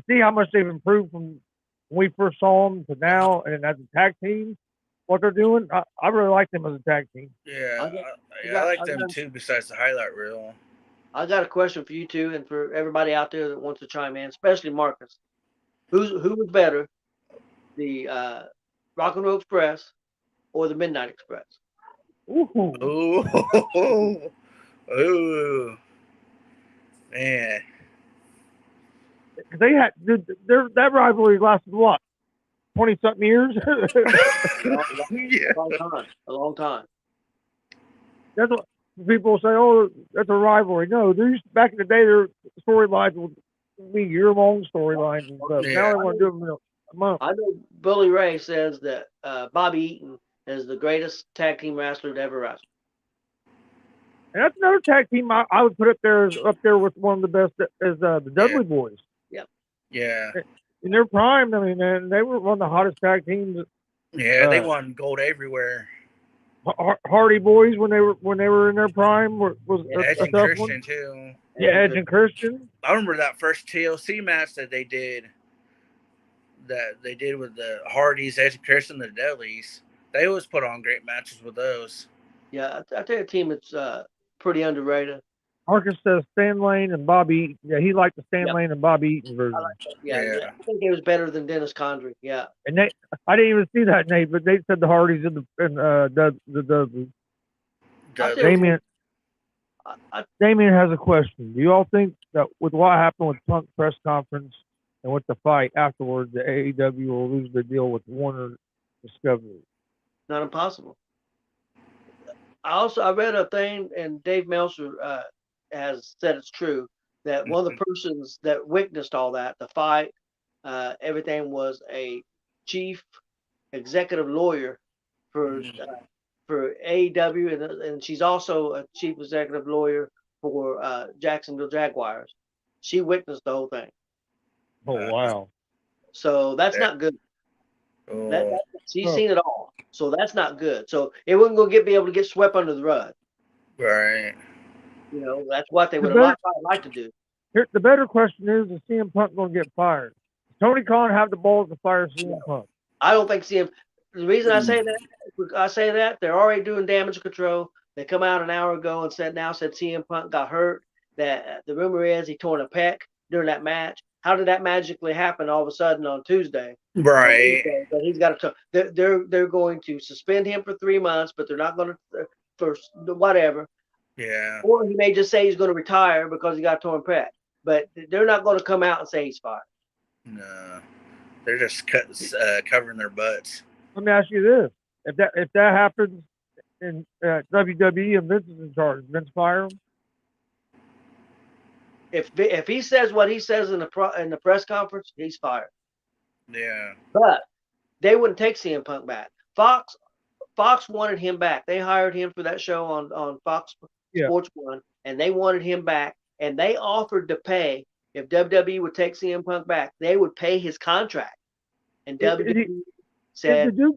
see how much they've improved from when we first saw them to now, and as a tag team, what they're doing, I really like them as a tag team. Yeah, I like them too. Besides the highlight reel, I got a question for you too, and for everybody out there that wants to chime in, especially Marcus. Who was better, the Rock and Roll Express or the Midnight Express? Ooh, man. They had that rivalry lasted what, 20-something years? A long time. That's what people say. Oh, that's a rivalry. No, back in the day, their storylines would be year-long storylines and stuff. Now they want to do them in a month. I know Bully Ray says that Bobby Eaton is the greatest tag team wrestler to ever wrestle. And that's another tag team I would put up there with one of the best is the Dudley Boys. Yeah. In their prime, I mean, man, they were one of the hottest tag teams. Yeah, they won gold everywhere. Hardy Boys when they were in their prime was Edge and Christian too. Yeah, Edge and Christian. I remember that first TLC match that they did. That they did with the Hardys, Edge and Christian, the Dudleys. They always put on great matches with those. Yeah, I tell you, a team that's pretty underrated. Marcus says Stan Lane and Bobby Eaton. Yeah, he liked the Stan Lane and Bobby Eaton version. I think it was better than Dennis Condrey. Yeah. And I didn't even see that, Nate, but they said the Hardys and the Dudleys. Damien has a question. Do you all think that with what happened with Punk press conference and with the fight afterwards, the AEW will lose the deal with Warner Discovery? Not impossible. I read a thing, and Dave Meltzer has said it's true, that one of the persons that witnessed all that, the fight, everything, was a chief executive lawyer for AEW, and she's also a chief executive lawyer for Jacksonville Jaguars. She witnessed the whole thing. Oh wow! So that's not good. Oh, She's seen it all. So that's not good. So it wasn't going to be able to get swept under the rug. right. That's what they would have liked to do. Here, the better question is CM Punk going to get fired? Does Tony Khan have the balls to fire CM Punk? I don't think CM. The reason I say that, they're already doing damage control. They come out an hour ago and said CM Punk got hurt. That the rumor is he torn a pec during that match. How did that magically happen all of a sudden on Tuesday? Right. But he's got to. They're going to suspend him for 3 months, but they're not going to for whatever. Yeah. Or he may just say he's going to retire because he got a torn pec. But they're not going to come out and say he's fired. No, they're just covering their butts. Let me ask you this: if that happens in WWE and Vince is in charge, Vince fire him? If he says what he says in the press conference, he's fired. Yeah. But they wouldn't take CM Punk back. Fox wanted him back. They hired him for that show on Fox Sports 1, and they wanted him back. And they offered to pay, if WWE would take CM Punk back, they would pay his contract. And WWE said, no.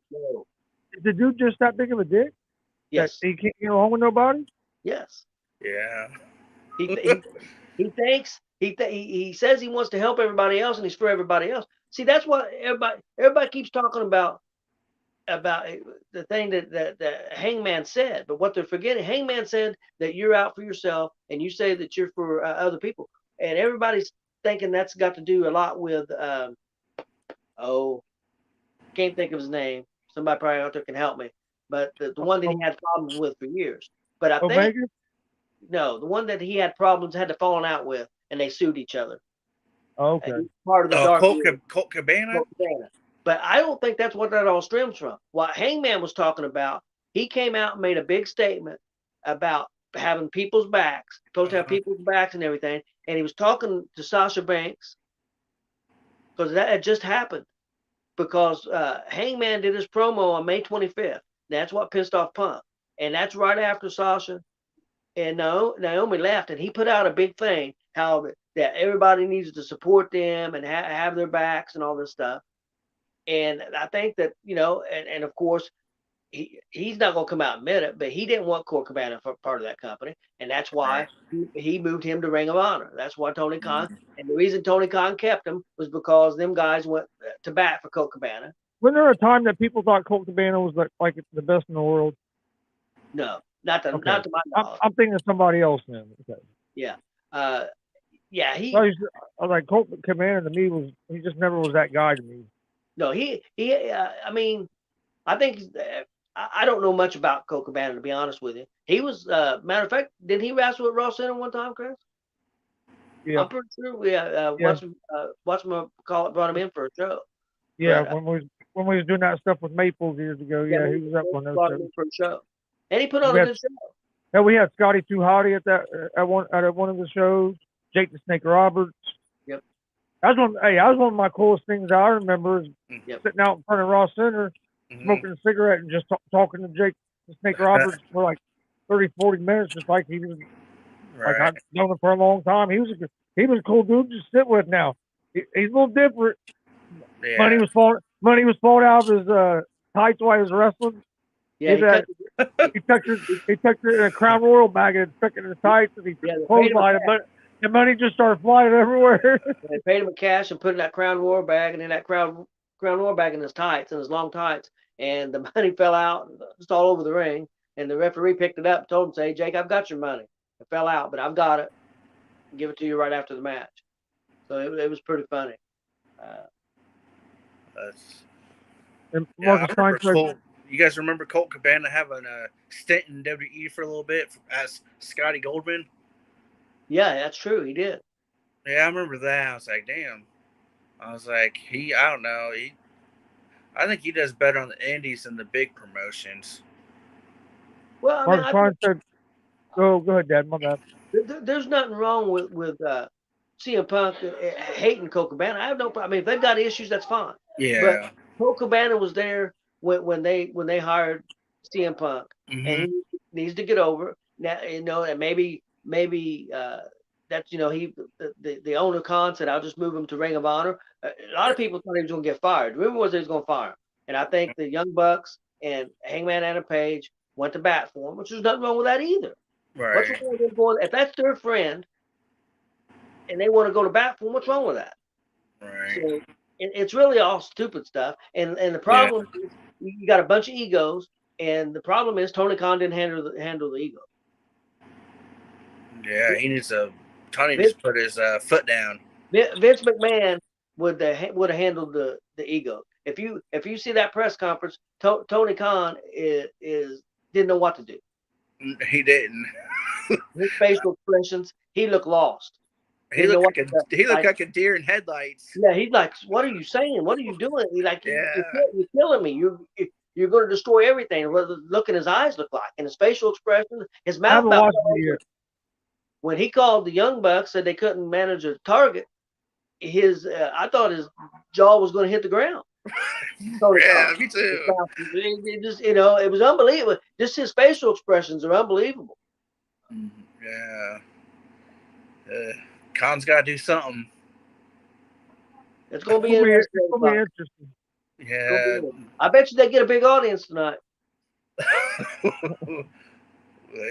Is the dude just that big of a dick? Yes. He can't get along with nobody? Yes. Yeah. He thinks he says he wants to help everybody else, and he's for everybody else. See, that's what everybody keeps talking about the thing that Hangman said. But what they're forgetting, Hangman said that you're out for yourself, and you say that you're for other people, and everybody's thinking that's got to do a lot with can't think of his name. Somebody probably out there can help me. But the one that he had problems with for years. But I think no, the one that he had fallen out with, and they sued each other. Okay. Part of the Colt Cabana. But I don't think that's what that all stems from. What Hangman was talking about, he came out and made a big statement about having people's backs, supposed to have people's backs and everything. And he was talking to Sasha Banks because that had just happened. Because Hangman did his promo on May 25th. That's what pissed off Punk. And that's right after Sasha and Naomi left. And he put out a big thing, how that everybody needs to support them and have their backs and all this stuff. And I think that, and of course, he's not going to come out and admit it, but he didn't want Colt Cabana for part of that company. And that's why he moved him to Ring of Honor. That's why Tony Khan, and the reason Tony Khan kept him was because them guys went to bat for Colt Cabana. Wasn't there a time that people thought Colt Cabana was like the best in the world? No, not to my knowledge. I'm thinking of somebody else then. Okay. Yeah. I was like, Colt Cabana to me he just never was that guy to me. No, I mean, I think I don't know much about Colt Cabana, to be honest with you. He was, matter of fact, did he wrestle with Ross Center one time, Chris? Yeah. I'm pretty sure we brought him in for a show. Yeah, but, when we was doing that stuff with Maples years ago, he was up on those shows. For a show. And he put on a good show. Yeah, we had Scotty Too Hotty at one of the shows. Jake the Snake Roberts. Yep. That was one of my coolest things I remember is sitting out in front of Ross Center, smoking a cigarette and just talking to Jake the Snake Roberts for like 30, 40 minutes, just like he was. Like I've known him for a long time. He was a cool dude to sit with. Now he's a little different. Yeah. Money was falling out of his tights while he was wrestling. Yeah, he tucked it in a Crown Royal bag and stuck it in his tights, and he clotheslined it, but the money just started flying everywhere. They paid him cash and put it in that Crown Royal bag, and in that Crown Royal bag in his tights, in his long tights, and the money fell out just all over the ring. And the referee picked it up and told him, "Say, Jake, I've got your money. It fell out, but I've got it. I'll give it to you right after the match." So it was pretty funny. And Marcus You guys remember Colt Cabana having a stint in WWE for a little bit as Scotty Goldman? Yeah, that's true. He did. Yeah, I remember that. I was like, damn. I was like, I don't know. I think he does better on the indies than the big promotions. Well, I mean, Mark Klein said, go ahead, Dad. My bad. there's nothing wrong with CM Punk hating Colt Cabana. I have no problem. I mean, if they've got issues, that's fine. Yeah. But Colt Cabana was there when they hired CM Punk, and he needs to get over now. You know, and maybe that's the owner Khan said, I'll just move him to Ring of Honor. A lot of people thought he was going to get fired. The rumor was he was going to fire him, and I think the Young Bucks and Hangman Adam Page went to bat for him, which there's nothing wrong with that either. Right. What's wrong with them going? If that's their friend, and they want to go to bat for him, what's wrong with that? Right. So it's really all stupid stuff. And the problem is you got a bunch of egos, and the problem is Tony Khan didn't handle the ego. Yeah, he needs to. Tony needs to put his foot down. Vince McMahon would have handled the ego. If you see that press conference, Tony Khan didn't know what to do. He didn't. His facial expressions, he looked lost. He looked like a deer in headlights. Yeah, he's like, "What are you saying? What are you doing?" He's like, "You're killing me. You're going to destroy everything." What the look in his eyes looked like, and his facial expression, his mouth. When he called the Young Bucks, said they couldn't manage a target, I thought his jaw was going to hit the ground. Yeah, me too. It just, it was unbelievable. Just his facial expressions are unbelievable. Yeah. Khan's got to do something. It's going to be interesting. Yeah. I bet you they get a big audience tonight.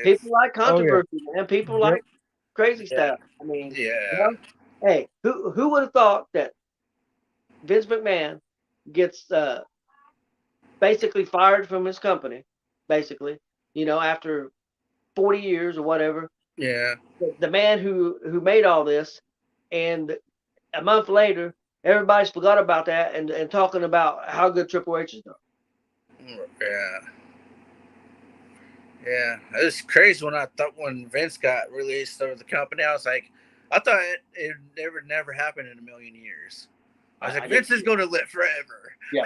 People like controversy, man. People like crazy stuff. I mean, hey, who would have thought that Vince McMahon gets basically fired from his company, basically, after 40 years or whatever. Yeah. The man who made all this, and a month later, everybody's forgot about that and talking about how good Triple H is done. Yeah. Yeah, it was crazy when Vince got released out of the company. I was like, I thought it never happened in a million years. I was like, Vince is going to live forever. Yeah.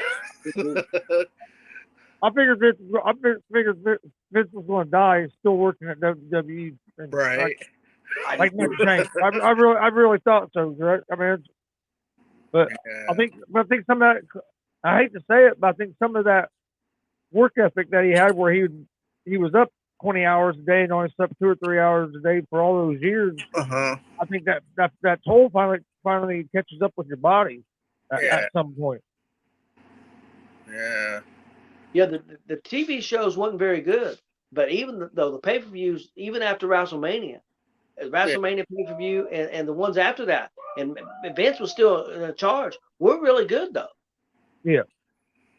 I figured Vince was going to die. He's still working at WWE. Right. I really thought so. Right? I mean, but I think some of that. I hate to say it, but I think some of that work ethic that he had, where he was up 20 hours a day and only slept 2 or 3 hours a day for all those years. I think that toll finally catches up with your body at some point. Yeah. Yeah, the TV shows wasn't very good, but even though the pay-per-views, even after WrestleMania pay-per-view and the ones after that, and Vince was still in charge, were really good though. Yeah.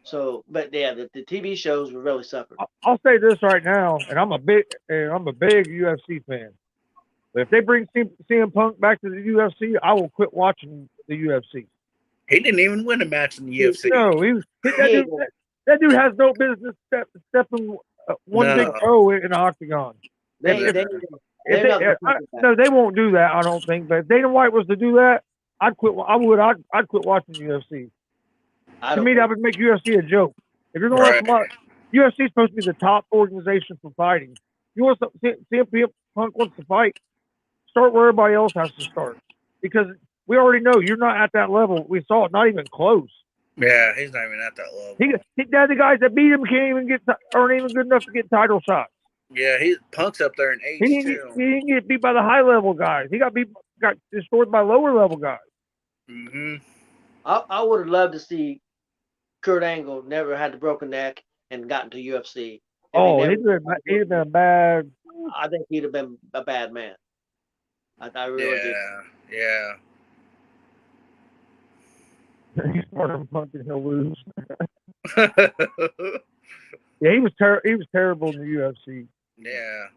So, but yeah, the TV shows were really suffering. I'll say this right now, and I'm a big UFC fan. But if they bring CM Punk back to the UFC, I will quit watching the UFC. He didn't even win a match in the UFC. No, that dude has no business stepping one big toe in an octagon. They won't do that. I don't think. But if Dana White was to do that, I'd quit. I'd quit watching UFC. To me, that would make UFC a joke. If you're going to watch UFC, is supposed to be the top organization for fighting. You want CM Punk wants to fight, start where everybody else has to start, because we already know you're not at that level. We saw it, not even close. Yeah, he's not even at that level. The guys that beat him aren't even good enough to get title shots. Yeah, Punk's up there in age too. He didn't get beat by the high level guys. He got destroyed by lower level guys. I would have loved to see Kurt Angle never had the broken neck and gotten to UFC. He'd have been a bad. I think he'd have been a bad man. I really do. Yeah. He's part of Punk, he'll lose. Yeah, he was terrible in the UFC. Yeah.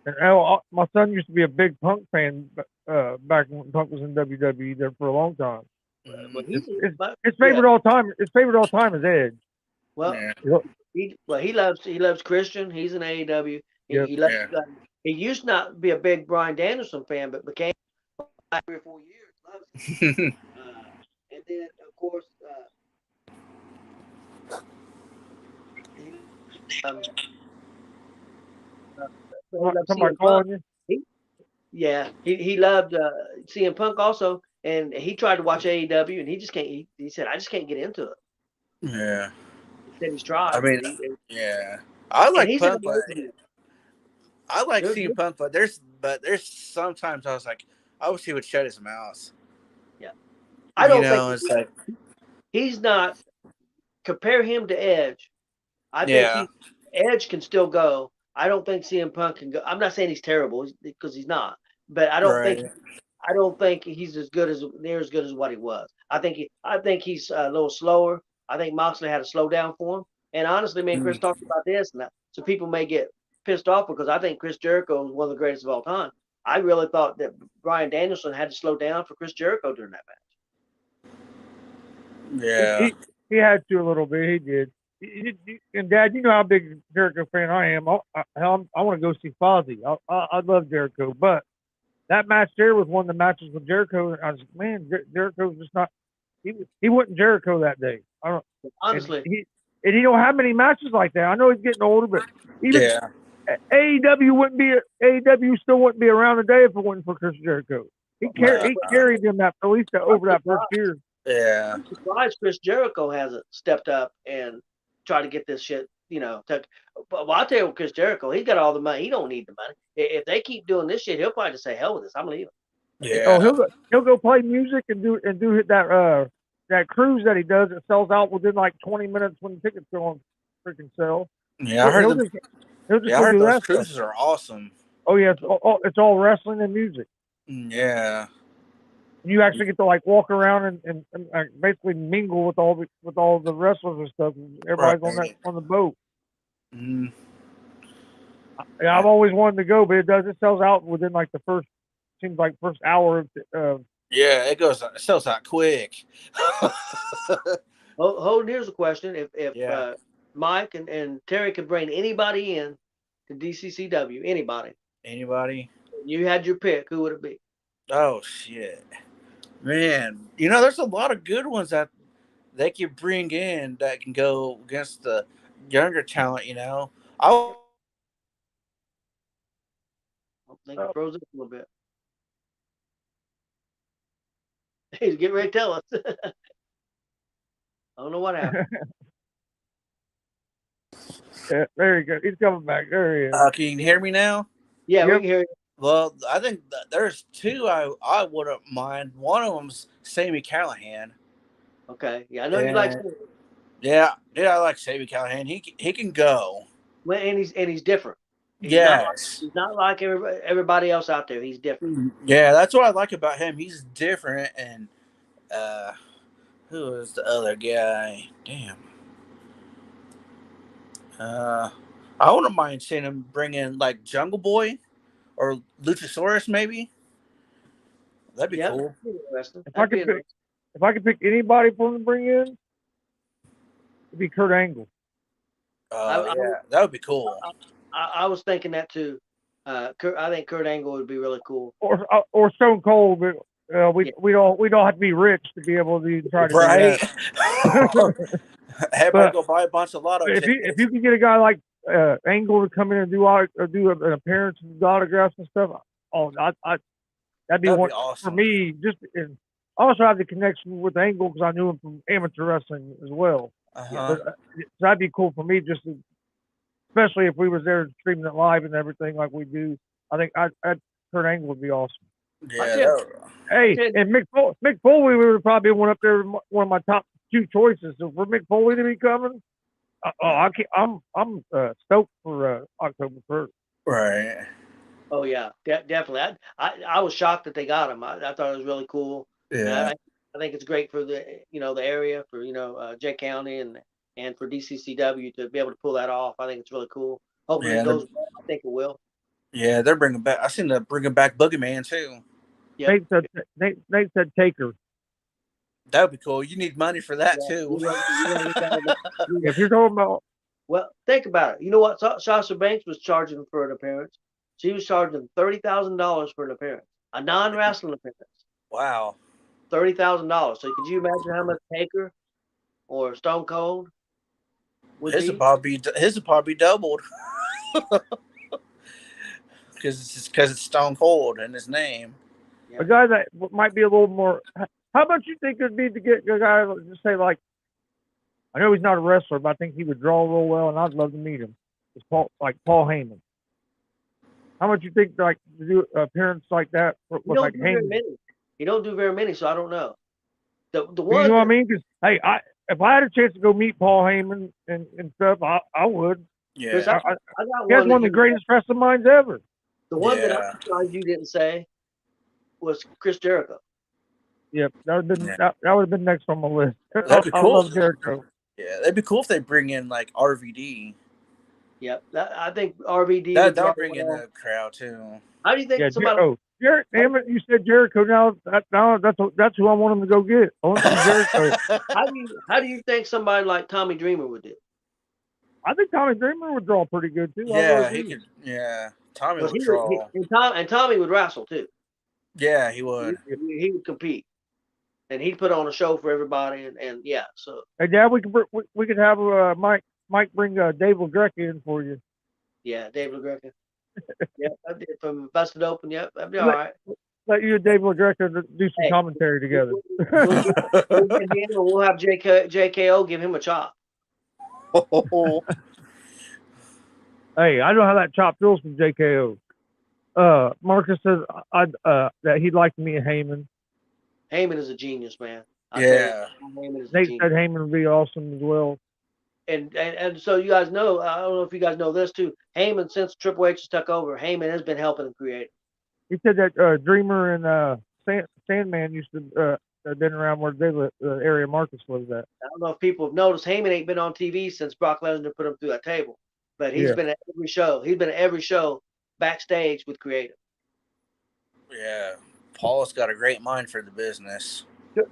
And my son used to be a big Punk fan back when Punk was in WWE there for a long time. His favorite all time is Edge. Well, Yeah. he loves Christian. He's an AEW. Yep. He loves. Yeah. He used not to be a big Bryan Danielson fan, but became like 3 or 4 years. Loves him. And then of course, he, um, he loved Somebody CM Punk. calling you? Yeah, he loved CM Punk also, and he tried to watch AEW, and he just can't. He said, "I just can't get into it." Yeah. He said he's I tried, mean, yeah. I and like he's in Punk, the but movie. I like There- seeing Punk, but there's sometimes I was like, I wish he would shut his mouth. Yeah, I don't think It's like, he's not. Compare him to Edge. I think yeah, Edge can still go. I don't think CM Punk can go. I'm not saying he's terrible because he's not, but right. I don't think he's near as good as what he was. I think he's a little slower. I think Moxley had to slow down for him. And honestly, me and Chris talked about this, and so people may get pissed off because I think Chris Jericho is one of the greatest of all time. I really thought that Bryan Danielson had to slow down for Chris Jericho during that match. Yeah. He had to a little bit. He did. And Dad, you know how big a Jericho fan I am. I want to go see Fozzy. I love Jericho, but that match there was one of the matches with Jericho. And I was like, man, Jericho's just not. He wasn't Jericho that day. I don't. Honestly, And he don't have many matches like that. I know he's getting older, but even Yeah. AEW still wouldn't be around today if it wasn't for Chris Jericho. He carried them that at least over that first year. Yeah. I'm surprised Chris Jericho hasn't stepped up and tried to get this shit, but I'll tell you what, Chris Jericho, he's got all the money. He don't need the money. If they keep doing this shit, he'll probably just say, hell with this. I'm leaving. Yeah. Oh, he'll go play music and do that cruise that he does. It sells out within like 20 minutes when the tickets go on freaking sell. Yeah. I heard them. He'll just Yeah, I go heard do those that cruises stuff. are awesome. Oh yeah, it's all wrestling and music. Yeah. You actually get to like walk around and basically mingle with all the wrestlers and stuff. Everybody's on the boat. Mm. Yeah, I've always wanted to go, but it sells out within like the first hour of Yeah, it sells out quick. Holden, here's a question. If Yeah. Mike and Terry could bring anybody in to DCCW, Anybody? you had your pick, who would it be? Oh shit, man! There's a lot of good ones that they could bring in that can go against the younger talent. I I think it froze up a little bit. He's getting ready to tell us. I don't know what happened. Yeah, there you go. He's coming back. There he is. can you hear me now? Yeah, we Yep. can hear you. Well, I think there's two I wouldn't mind. One of them's Sammy Callahan. Okay. Yeah, I know you like Sammy. Yeah, I like Sammy Callahan. He can go. Well, and he's different. Yes. He's not like everybody else out there. He's different. Yeah, that's what I like about him. He's different. And who is the other guy? Damn. I wouldn't mind seeing him bring in like Jungle Boy or Luchasaurus, maybe. That'd be cool. If I could pick anybody for him to bring in, it'd be Kurt Angle. Yeah, that would be cool. I was thinking that too. I think Kurt Angle would be really cool. Or Stone Cold, but we don't have to be rich to be able to try to do that. Everybody go buy a bunch of lotto tickets. If you can get a guy like Angle to come in and do an appearance and do autographs and stuff, that'd be one awesome for me. I also have the connection with Angle because I knew him from amateur wrestling as well. So that'd be cool for me, especially if we was there streaming it live and everything like we do. I think Kurt Angle would be awesome. Yeah. And Mick Foley would probably one up there, one of my top two choices. So for Mick Foley to be coming, I'm stoked for October 1st. Right. Oh yeah, definitely. I was shocked that they got him. I thought it was really cool. Yeah. I think it's great for the the area, for Jay County and for DCCW to be able to pull that off. I think it's really cool. Hopefully it goes well. I think it will. Yeah, they're bringing back. I seen them bringing back Boogeyman too. Yep. Nate said Taker. That would be cool. You need money for that Yeah, too. If you're talking about, well, think about it. You know what Sasha Banks was charging for an appearance? She was charging $30,000 for an appearance, a non-wrestling appearance. Wow. $30,000. So could you imagine how much Taker or Stone Cold would His be? would probably doubled. Because it's Stone Cold in his name. Yeah. a guy that might be a little more. How much you think it'd be to get a guy to say like? I know he's not a wrestler, but I think he would draw real well, and I'd love to meet him. It's Paul Heyman. How much you think like to do an appearance like that with He don't like do very Heyman? many. He don't do very many, so I don't know. The You one know what I that- mean? Because hey, if I had a chance to go meet Paul Heyman and stuff, I would. Yeah. I got He has one. one of the greatest wrestling minds ever. The one that Yeah. I'm surprised you didn't say was Chris Jericho. Yep, that would have been Yeah. that would have been next on my list. That'd be I cool. love Jericho. Yeah, that'd be cool if they bring in like RVD. Yep, I think RVD. That would draw would bring in well. a crowd too. How do you think Yeah, somebody? Damn it! You said Jericho. Now that's who I want him to go get. I want to see Jericho. How do you think somebody like Tommy Dreamer would do? I think Tommy Dreamer would draw pretty good too. I Yeah, really he do. could. Yeah, Tommy Well, would draw. and Tommy would wrestle too. Yeah, he would. He would compete, and he'd put on a show for everybody. And yeah, so Hey, Dad, we could have Mike bring Dave LaGreca in for you. yeah, Dave LaGreca. Yeah, from Busted Open. Yep, that'd be Let- all right. Let you and Dave LaGreca do some Hey. commentary together. We'll get him, and we'll have JKO give him a chop. Hey, I know how that chop feels from JKO. Marcus says that he'd like to meet Heyman. Heyman is a genius, man. I Yeah. tell you, Heyman is a Nate genius. said Heyman would be awesome as well. And so you guys know, I don't know if you guys know this too. Heyman, since Triple H has took over, Heyman has been helping him create. He said that Dreamer and Sandman used to been around where they live, the area Marcus lives at. I don't know if people have noticed, Heyman ain't been on TV since Brock Lesnar put him through that table, but he's Yeah. been at every show. He's been at every show backstage with creative. Yeah, Paul's got a great mind for the business.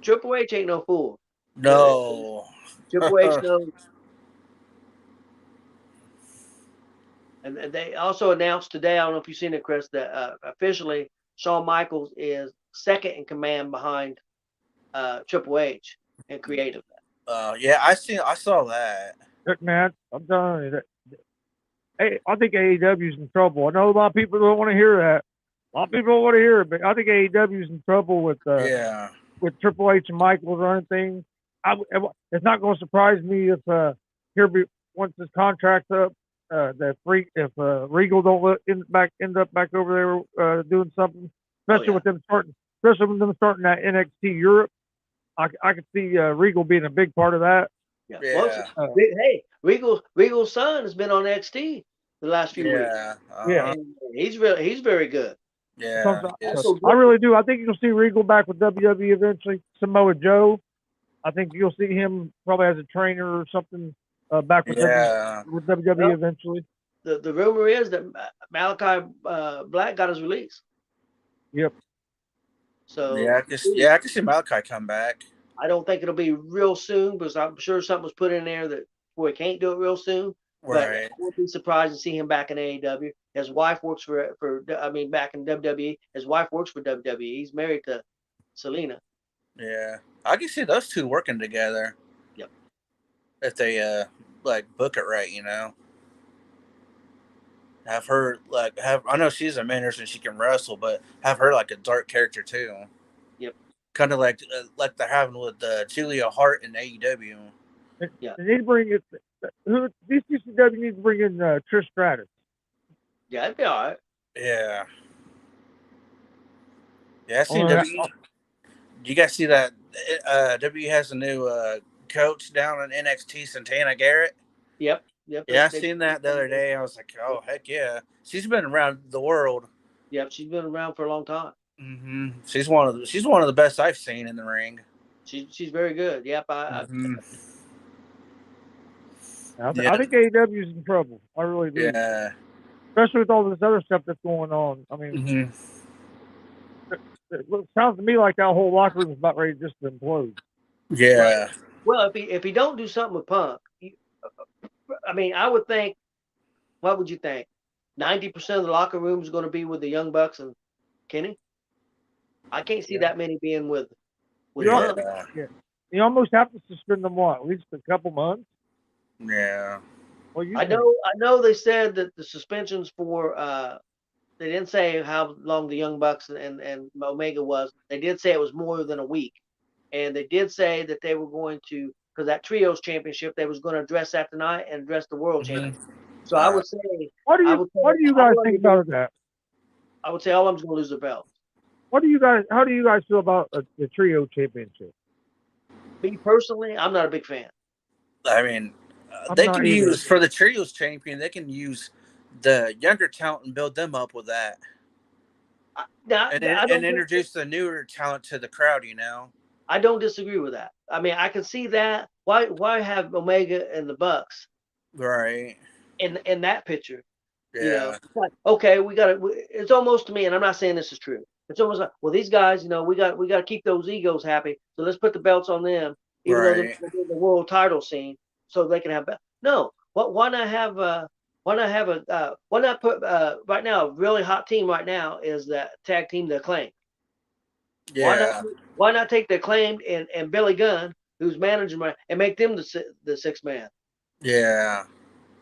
Triple H ain't no fool. No. Triple H knows. And they also announced today, I don't know if you've seen it, Chris, that officially Shawn Michaels is second in command behind Triple H in creative. Yeah, I saw that. Look, man, I'm telling you that. Hey, I think AEW's in trouble. I know a lot of people don't want to hear that. A lot of people don't want to hear it, but I think AEW's in trouble with Yeah. with Triple H and Michaels running things. It's not going to surprise me if once his contract's up, if Regal don't end up back over there doing something, especially with them starting that NXT Europe. I could see Regal being a big part of that. Yeah. Yeah. Well, hey, Regal's son has been on NXT the last few weeks. Yeah. And he's very good. Yeah. Yes. I really do. I think you'll see Regal back with WWE eventually. Samoa Joe, I think you'll see him probably as a trainer or something back with WWE eventually. The rumor is that Malachi Black got his release. Yep. So I can see Malachi come back. I don't think it'll be real soon because I'm sure something was put in there that he can't do it real soon. But I won't be surprised to see him back in AEW. His wife works back in WWE. His wife works for WWE. He's married to Selena. Yeah, I can see those two working together. Yep. If they book it right, you know. Have her I know she's a manager and she can wrestle, but have her like a dark character too. Yep. Kind of like they're having with Julia Hart in AEW. Yeah. They need to bring it. DCCW needs to bring in Trish Stratus. Yeah, it'd be all right. Yeah. Yeah, I seen W. Do you guys see that W has a new coach down in NXT, Santana Garrett? Yep. Yeah, I seen that the other day. I was like, oh, heck yeah. She's been around the world. Yep, she's been around for a long time. Mm-hmm. She's one of the best I've seen in the ring. She's very good. Yep. I think AEW's in trouble. I really do. Yeah. Especially with all this other stuff that's going on. I mean, it sounds to me like that whole locker room is about ready just to implode. Yeah. Right. Well, if he don't do something with Punk, I mean, I would think. What would you think? 90% of the locker room is going to be with the Young Bucks and Kenny. I can't see Yeah. that many being with Yeah. Punk. You almost have to suspend them at least a couple months. Yeah. Well, you I know they said that the suspensions for they didn't say how long the Young Bucks and Omega was. They did say it was more than a week. And they did say that they were going to, because that trios championship, they was going to address that tonight and address the world championship. So I would say, What do you guys think about that? I would say all of them's going to lose their belts. How do you guys feel about the trio championship? Me personally, I'm not a big fan. I mean, I'm they not can either. use for the trios champion. They can use the younger talent and build them up with that, and introduce the newer talent to the crowd. You know, I don't disagree with that. I mean, I can see that. Why have Omega and the Bucks right? in that picture? Yeah. You know, it's like, okay, we got to. It's almost to me, and I'm not saying this is true. It's almost like, well, these guys, you know, we got to keep those egos happy. So let's put the belts on them, even though they're in the world title scene, so they can have. No, why not have? Why not put? Right now, a really hot team right now is that tag team, the Acclaim. Yeah. Why not take the Acclaimed and Billy Gunn, who's managing, and make them the sixth man? Yeah.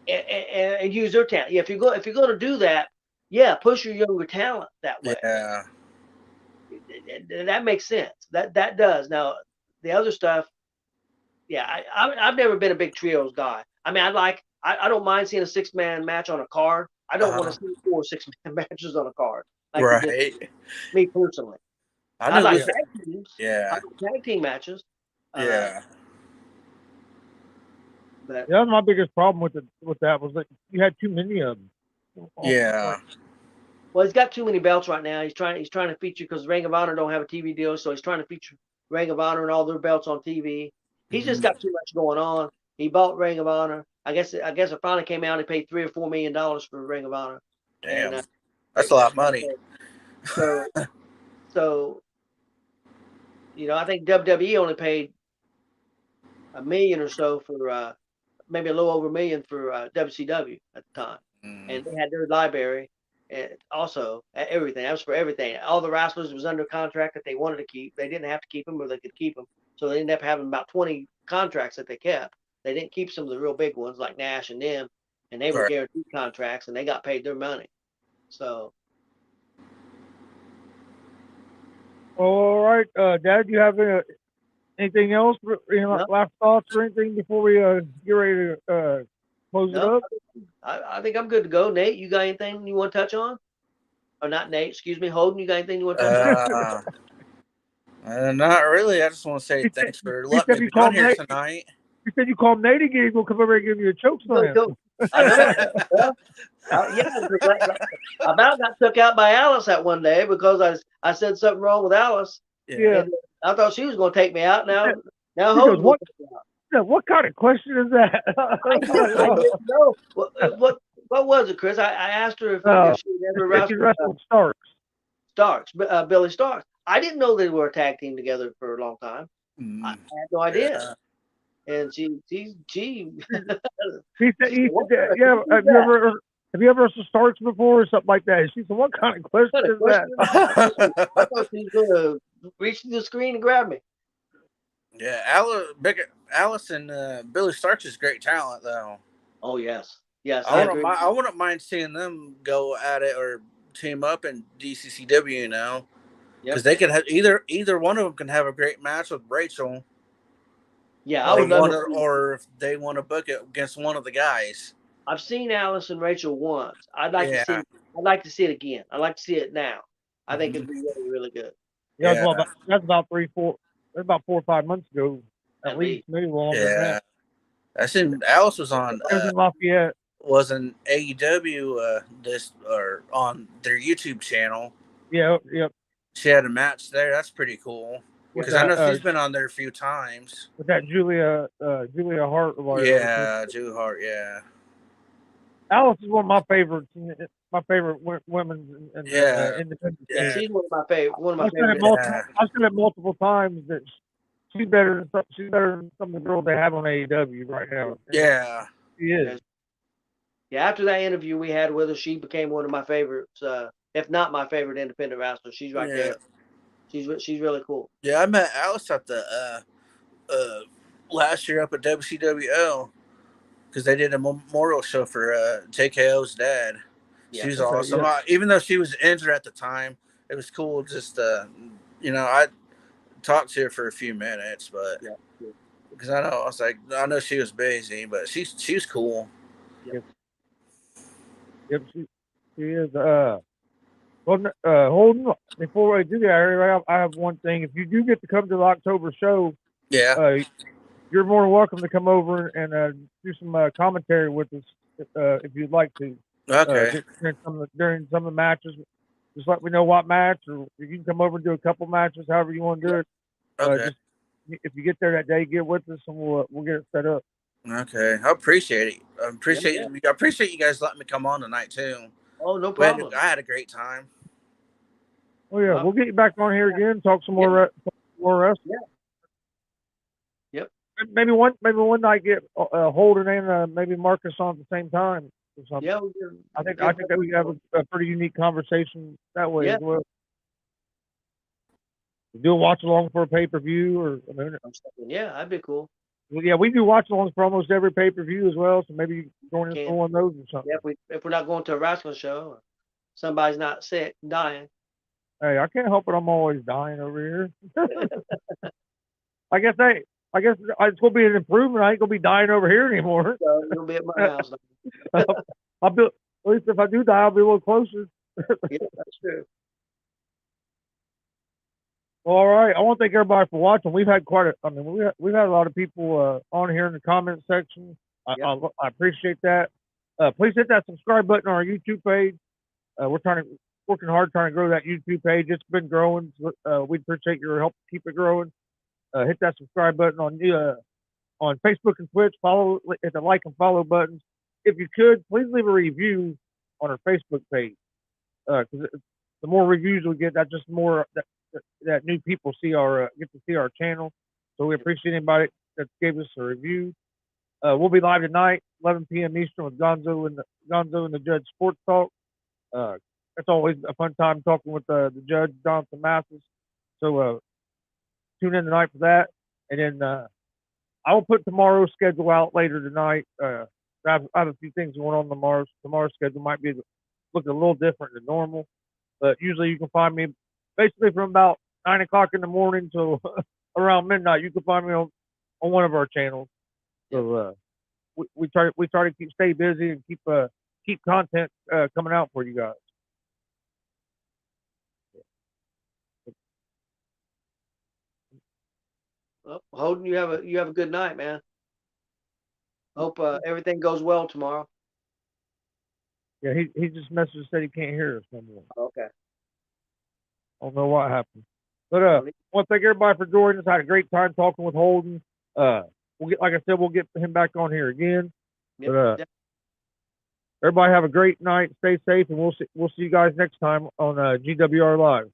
And use their talent. Yeah, if you're going to do that, yeah, push your younger talent that way. Yeah. That makes sense. That does. Now the other stuff, yeah, I've never been a big trios guy. I mean, I don't mind seeing a 6-man match on a card. I don't want to see 4 6-man matches on a card. Like Right. Me personally. I like tag teams. Yeah. I like tag team matches. Yeah. But Yeah, that's my biggest problem with that was that you had too many of them. Yeah. Well, he's got too many belts right now. He's trying to feature, because Ring of Honor don't have a TV deal, so he's trying to feature Ring of Honor and all their belts on TV. He's just got too much going on. He bought Ring of Honor. I guess it finally came out. He paid $3 or $4 million for Ring of Honor. Damn, and, that's a lot of money. So you know, I think WWE only paid $1 million or so for maybe a little over $1 million for WCW at the time, and they had their library. And also everything. That was for everything. All the wrestlers was under contract that they wanted to keep. They didn't have to keep them, or they could keep them. So they ended up having about 20 contracts that they kept. They didn't keep some of the real big ones like Nash and them, and they were guaranteed contracts, and they got paid their money. So. All right, Dad, do you have anything else? Last thoughts or anything before we get ready to close it up? I think I'm good to go. Nate, you got anything you want to touch on? Or not Nate, excuse me. Holden, you got anything you want to touch on? Not really. I just want to say thanks for letting me be on here tonight. You said you called Nate again. He's going to come over and give you a choke slam. I know. I about got took out by Alice that one day because I said something wrong with Alice. Yeah. And I thought she was going to take me out. Now Holden. What kind of question is that? I didn't know. What was it, Chris? I asked her if she ever wrestled Starks, Billy Starks. I didn't know they were a tag team together for a long time. I had no idea. Yeah. And she have you ever wrestled Starks before or something like that? She said, what kind of question is that? I thought she was going to reach through the screen and grab me. Yeah, Alice and Billy Starks is great talent, though. Oh yes. I wouldn't mind seeing them go at it or team up in DCCW. You know, because they could have either one of them can have a great match with Rachel. Yeah, or if they want to book it against one of the guys. I've seen Alice and Rachel once. I'd like to see it again. I'd like to see it now. I think it'd be really, really good. Yeah, that's about 4 or 5 months ago, at least, maybe longer than that. I seen Alice was on Lafayette. Was an AEW or on their YouTube channel. Yeah, yep. She had a match there. That's pretty cool. Because I know she's been on there a few times. With that Julia Hart. Yeah, Julia Hart, yeah. Alice is one of my favorites. My favorite women in the independent. Yeah, she's one of my favorite. I've said it multiple times that she's better than some of the girls they have on AEW right now. Yeah. She is. Yeah, after that interview we had with her, she became one of my favorites, if not my favorite independent wrestler. She's right there. She's really cool. Yeah, I met Alice at the last year up at WCWL because they did a memorial show for JKO's dad. Yeah. She was Okay, awesome. yeah. Even though she was injured at the time, it was cool. Just I talked to her for a few minutes, but because I know she was busy, but she's cool. Yep, she is. Holden, before I do that, I have one thing. If you do get to come to the October show, Yeah. you're more than welcome to come over and do some commentary with us if you'd like to. Okay. During some of the matches, just let me know what match, or you can come over and do a couple matches, however you want to do it. Okay. Just if you get there that day, get with us and we'll get it set up. Okay. I appreciate it. I appreciate you guys letting me come on tonight too. Oh, no problem. I had a great time. Oh yeah, we'll get you back on here again, talk some more wrestling. Yeah. Yep. Maybe one night get Holden and maybe Marcus on at the same time or something. Yeah, I think that we have a pretty unique conversation that way as well. Do a watch along for a pay-per-view, or yeah, that'd be cool. Well, yeah, we do watch alongs for almost every pay-per-view as well. So maybe you join us for one of those or something. Yeah, if we're not going to a wrestling show, or somebody's not sick, dying. Hey, I can't help it. I'm always dying over here. I guess it's gonna be an improvement. I ain't gonna be dying over here anymore. So you'll be at my house. I'll be, at least if I do die, I'll be a little closer. Yeah, that's true. Well, all right. I want to thank everybody for watching. We've had we've had a lot of people on here in the comment section. I appreciate that. Please hit that subscribe button on our YouTube page. We're working hard trying to grow that YouTube page. It's been growing. We appreciate your help to keep it growing. Hit that subscribe button on Facebook and Twitch. Hit the like and follow buttons. If you could, please leave a review on our Facebook page. Because the more reviews we get, that's just more that new people get to see our channel. So we appreciate anybody that gave us a review. We'll be live tonight, 11 p.m. Eastern, with Gonzo and the Judge Sports Talk. It's always a fun time talking with the Judge, Jonathan Mathis. So tune in tonight for that. And then I will put tomorrow's schedule out later tonight. I have a few things going on tomorrow. Tomorrow's schedule might be looking a little different than normal. But usually you can find me basically from about 9 o'clock in the morning till around midnight. You can find me on one of our channels. So we try to stay busy and keep content coming out for you guys. Well, Holden, you have a good night, man. Hope everything goes well tomorrow. Yeah, he just messaged, said he can't hear us anymore. Okay. I don't know what happened. But I want to thank everybody for joining us. I had a great time talking with Holden. We'll get him back on here again. Yep. But everybody have a great night. Stay safe, and we'll see you guys next time on GWR Live.